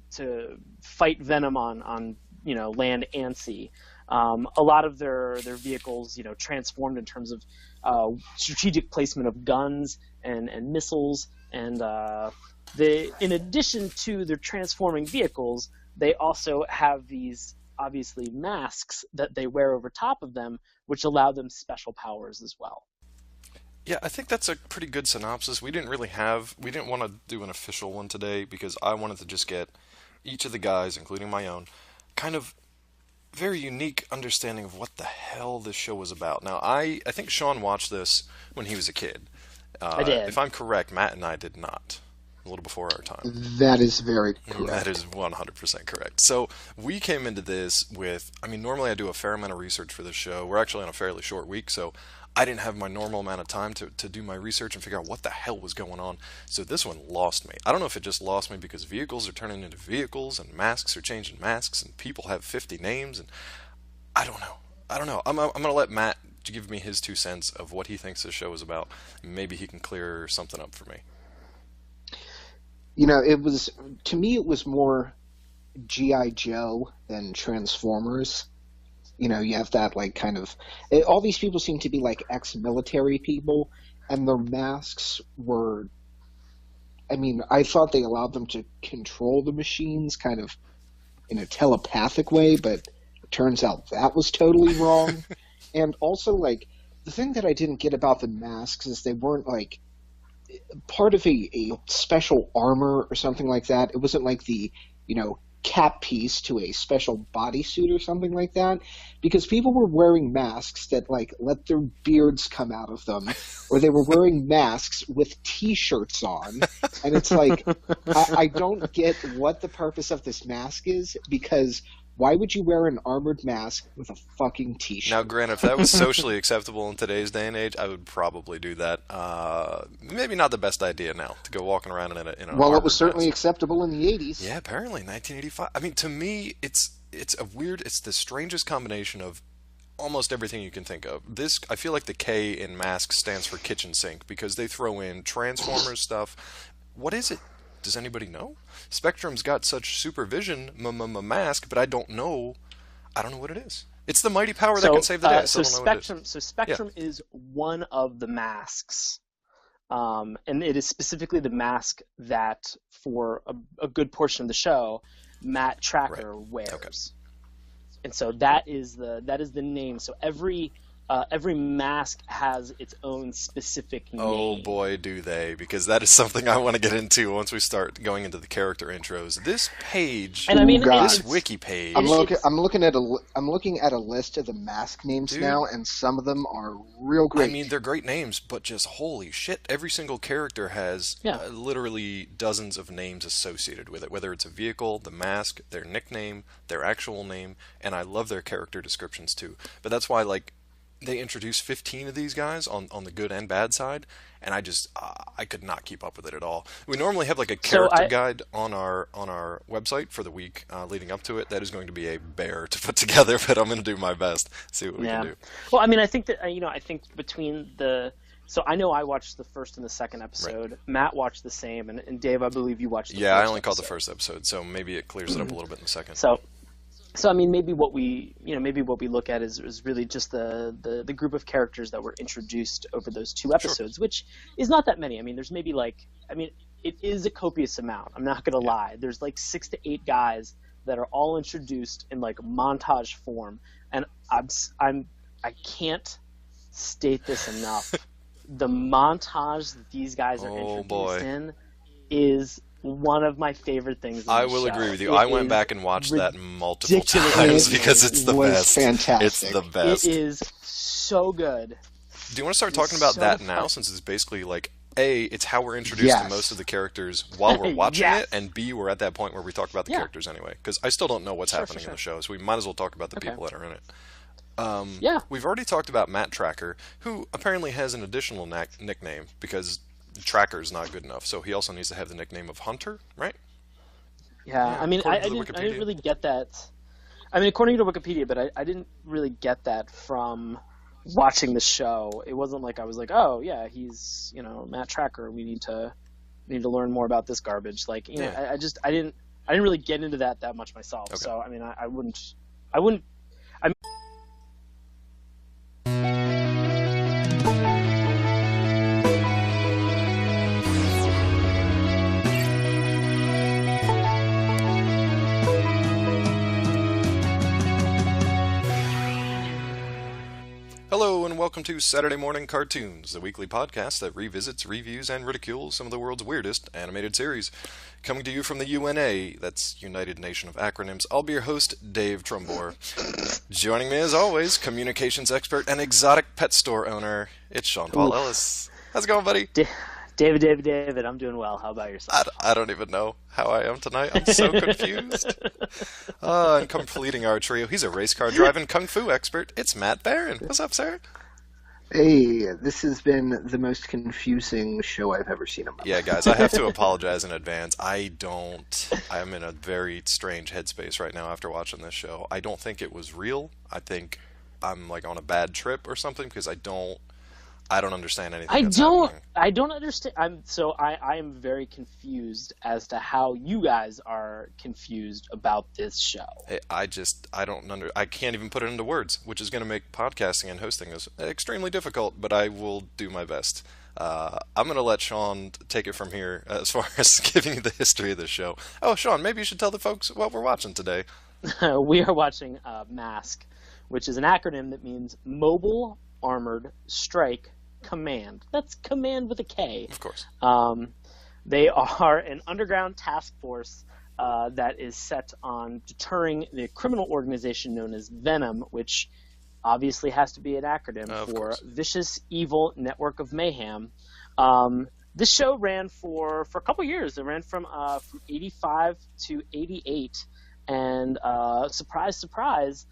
fight Venom on land and sea. A lot of their vehicles transformed in terms of strategic placement of guns and missiles, and in addition to their transforming vehicles, they also have these obviously masks that they wear over top of them, which allow them special powers as well. Yeah, I think that's a pretty good synopsis. We didn't want to do an official one today because I wanted to just get each of the guys, including my own, kind of very unique understanding of what the hell this show was about. Now, I think Sean watched this when he was a kid. I did. If I'm correct, Matt and I did not. A little before our time. That is very correct. That is 100% correct. So we came into this with, normally I do a fair amount of research for this show. We're actually on a fairly short week, so I didn't have my normal amount of time to do my research and figure out what the hell was going on. So this one lost me. I don't know if it just lost me because vehicles are turning into vehicles and masks are changing masks and people have 50 names. And I don't know. I'm going to let Matt give me his 2 cents of what he thinks this show is about. Maybe he can clear something up for me. To me, it was more G.I. Joe than Transformers. You have that like kind of all these people seem to be like ex-military people, and their masks were. I mean, I thought they allowed them to control the machines kind of in a telepathic way, but it turns out that was totally wrong. And also, like, the thing that I didn't get about the masks is they weren't like part of a special armor or something like that. It wasn't like the, cap piece to a special bodysuit or something like that, because people were wearing masks that like let their beards come out of them, or they were wearing masks with t-shirts on, and it's like I don't get what the purpose of this mask is, because why would you wear an armored mask with a fucking t-shirt? Now, granted, if that was socially acceptable in today's day and age, I would probably do that. Maybe not the best idea now to go walking around in an Well, it was armored certainly mask. acceptable in the 80s. Yeah, apparently 1985. I mean, to me, it's the strangest combination of almost everything you can think of. I feel like the K in mask stands for kitchen sink, because they throw in Transformers stuff. What is it? Does anybody know? Spectrum's got such supervision mask, but I don't know what it is. It's the mighty power that can save the day. So Spectrum is one of the masks, and it is specifically the mask that, for a good portion of the show, Matt Tracker wears. Okay. And so that is the name. So every mask has its own specific name. Oh boy, do they! Because that is something I want to get into once we start going into the character intros. This page, and I mean, this wiki page. I'm looking at a list of the mask names now, and some of them are real great. I mean, they're great names, but just holy shit! Every single character has literally dozens of names associated with it. Whether it's a vehicle, the mask, their nickname, their actual name, and I love their character descriptions too. But that's why, like, they introduced 15 of these guys on the good and bad side, and I could not keep up with it at all. We normally have like a character guide on our website for the week leading up to it. That is going to be a bear to put together, but I'm going to do my best. See what we can do. Well, I mean, I think that I think between so I know I watched the first and the second episode. Right. Matt watched the same, and Dave, I believe you watched the first I only episode. caught the first episode, so maybe it clears it up a little bit in the second. So I mean, maybe what we look at is really just the group of characters that were introduced over those two episodes, which is not that many. I mean, there's maybe it is a copious amount. I'm not gonna lie. There's like 6 to 8 guys that are all introduced in like montage form, and I can't state this enough. The montage that these guys are introduced in is one of my favorite things. I will agree with you. I went back and watched that multiple times because it's the best. Fantastic. It's the best. It is so good. Do you want to start talking about that now, since it's basically like, A, it's how we're introduced to most of the characters while we're watching it, and B, we're at that point where we talk about the characters anyway, because I still don't know what's happening in the show, so we might as well talk about the people that are in it. We've already talked about Matt Tracker, who apparently has an additional nickname, because Tracker's not good enough, so he also needs to have the nickname of Hunter, right? Yeah, I mean, I didn't really get that. I mean, according to Wikipedia, but I didn't really get that from watching the show. It wasn't like I was like, oh yeah, he's Matt Tracker. We need to learn more about this garbage. Like I didn't really get into that much myself. Okay. So I mean, I wouldn't. Hello and welcome to Saturday Morning Cartoons, the weekly podcast that revisits, reviews, and ridicules some of the world's weirdest animated series. Coming to you from the UNA, that's United Nation of Acronyms, I'll be your host, Dave Trumbore. Joining me as always, communications expert and exotic pet store owner, it's Sean Paul Ellis. How's it going, buddy? David, I'm doing well. How about yourself? I don't even know how I am tonight. I'm so confused. And completing our trio, he's a race car driving kung fu expert. It's Matt Barron. What's up, sir? Hey, this has been the most confusing show I've ever seen in my life. Yeah, guys, I have to apologize in advance. I'm in a very strange headspace right now after watching this show. I don't think it was real. I think I'm like on a bad trip or something, because I don't I don't understand anything that's happening. I don't understand. I am very confused as to how you guys are confused about this show. I can't even put it into words, which is going to make podcasting and hosting this extremely difficult, but I will do my best. I'm going to let Sean take it from here as far as giving you the history of the show. Oh, Sean, maybe you should tell the folks what we're watching today. We are watching MASK, which is an acronym that means Mobile Armored Strike Command. That's command with a K. Of course. They are an underground task force that is set on deterring the criminal organization known as Venom, which obviously has to be an acronym for Vicious Evil Network of Mayhem. This show ran for a couple years. It ran from 85 to 88, and surprise, surprise,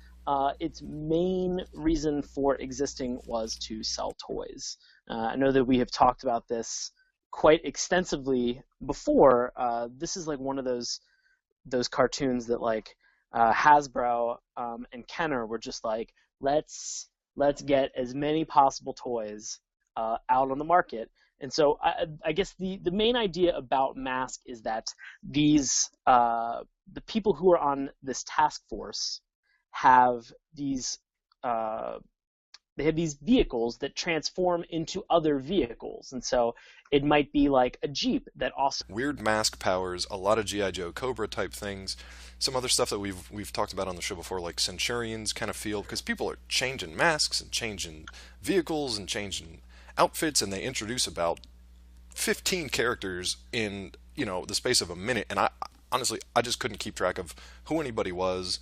its main reason for existing was to sell toys. I know that we have talked about this quite extensively before. This is like one of those cartoons that like Hasbro and Kenner were just like, let's get as many possible toys out on the market. And so I guess the main idea about MASK is that these the people who are on this task force have these vehicles that transform into other vehicles, and so it might be like a Jeep that also weird mask powers, a lot of G.I. Joe Cobra type things, some other stuff that we've talked about on the show before, like Centurions kind of feel, because people are changing masks and changing vehicles and changing outfits, and they introduce about 15 characters in the space of a minute, and I honestly just couldn't keep track of who anybody was,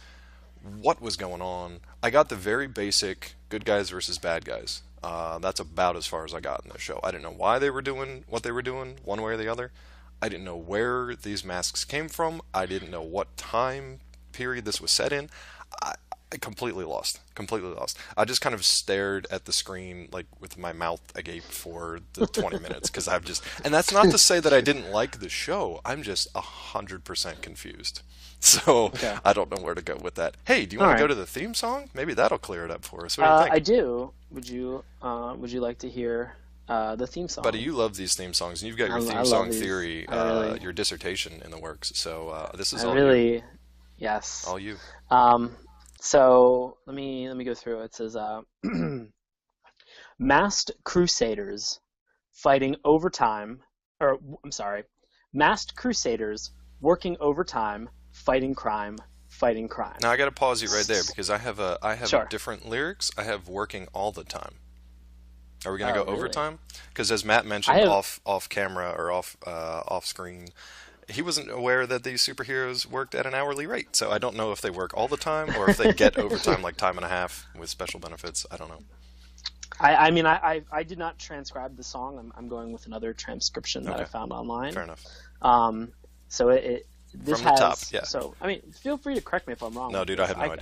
what was going on. I got the very basic good guys versus bad guys. That's about as far as I got in the show. I didn't know why they were doing what they were doing, one way or the other. I didn't know where these masks came from. I didn't know what time period this was set in. I completely lost. I just kind of stared at the screen like with my mouth agape for the 20 minutes because and that's not to say that I didn't like the show. I'm just 100% confused. So okay. I don't know where to go with that. Hey, do you want to go to the theme song? Maybe that'll clear it up for us. What do you think? I do. Would you like to hear the theme song? Buddy, you love these theme songs, and you've got your theme song theory, your dissertation in the works. So this is all you. Yes. All you. So let me go through. It says, masked crusaders fighting overtime, masked crusaders working overtime, fighting crime. Now I got to pause you right there because I have different lyrics. I have working all the time. Are we going to go overtime? Because as Matt mentioned off camera or off screen, he wasn't aware that these superheroes worked at an hourly rate. So I don't know if they work all the time or if they get overtime like time and a half with special benefits. I don't know. I did not transcribe the song. I'm going with another transcription that I found online. Fair enough. So this from the top, yeah. So feel free to correct me if I'm wrong. No, dude, I have no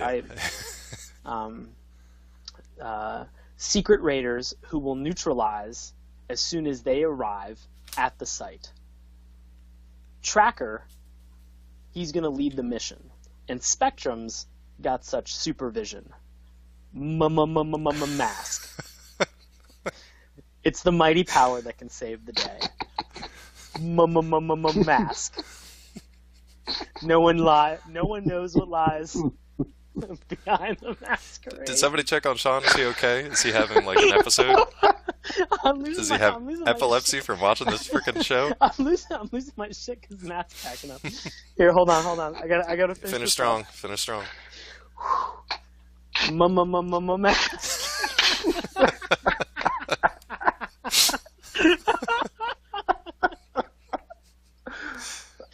idea. Secret raiders who will neutralize as soon as they arrive at the site. Tracker, he's going to lead the mission, and Spectrum's got such supervision. Mask. It's the mighty power that can save the day. Mask. No one knows what lies behind the masquerade. Did somebody check on Sean? Is he okay? Is he having like an episode? Does he have epilepsy from watching this freaking show? I'm losing my shit because Matt's packing up. Here, hold on. I gotta finish strong. Finish strong. Mask.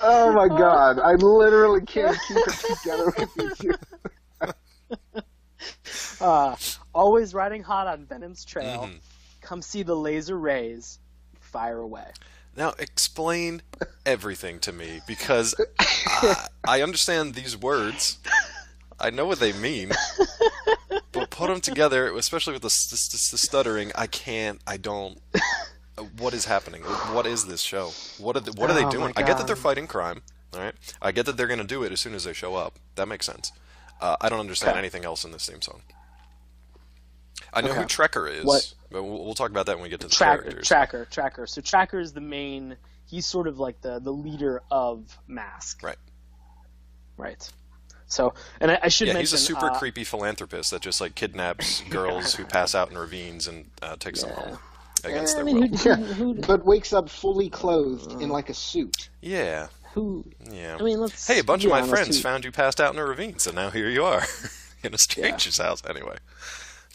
Oh my god, I literally can't keep it together with you two. Always riding hot on Venom's trail. Mm-hmm. Come see the laser rays. Fire away. Now explain everything to me, because I understand these words. I know what they mean. But put them together, especially with the stuttering, I don't... What is happening? What is this show? What are they doing? I get that they're fighting crime. All right. I get that they're going to do it as soon as they show up. That makes sense. I don't understand anything else in this theme song. I know who Trekker is. What? but we'll talk about that when we get to the characters. Tracker. So Tracker is the main. He's sort of like the leader of Mask. Right. So, and I should mention, he's a super creepy philanthropist that just like kidnaps girls who pass out in ravines and takes them home against their will. But wakes up fully clothed in like a suit. Yeah. Yeah. I mean, let's. Hey, a bunch of my friends found you passed out in a ravine, so now here you are in a stranger's house. Anyway,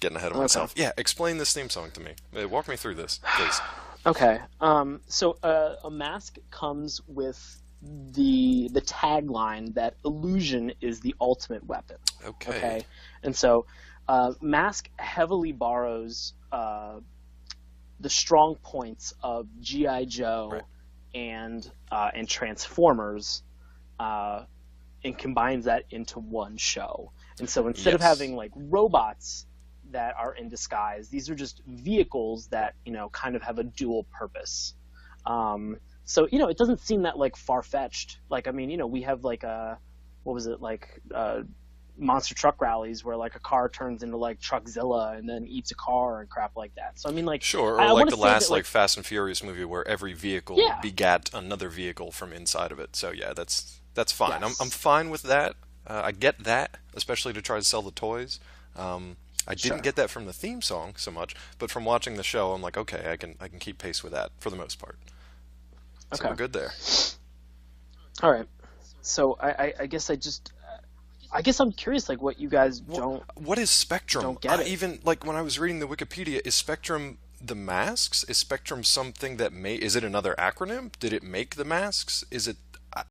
getting ahead of myself. Yeah, explain this theme song to me. Walk me through this, please. Okay. So a Mask comes with the tagline that illusion is the ultimate weapon. Okay. And so Mask heavily borrows the strong points of G.I. Joe and Transformers and combines that into one show. And so instead of having like robots that are in disguise, these are just vehicles that, kind of have a dual purpose. So, it doesn't seem that, like, far-fetched. Like, I mean, we have, like, monster truck rallies where, like, a car turns into, like, Truckzilla and then eats a car and crap like that. So, I mean, like... Sure, or like the last, like, Fast and Furious movie where every vehicle begat another vehicle from inside of it. So, yeah, that's fine. Yes. I'm fine with that. I get that, especially to try to sell the toys. I didn't get that from the theme song so much, but from watching the show, I'm like, okay, I can keep pace with that for the most part. So we're good there. All right. So I guess I'm curious, like, what you guys don't. What is Spectrum? Don't get it. Even like when I was reading the Wikipedia, is Spectrum the masks? Is Spectrum something that is it another acronym? Did it make the masks? Is it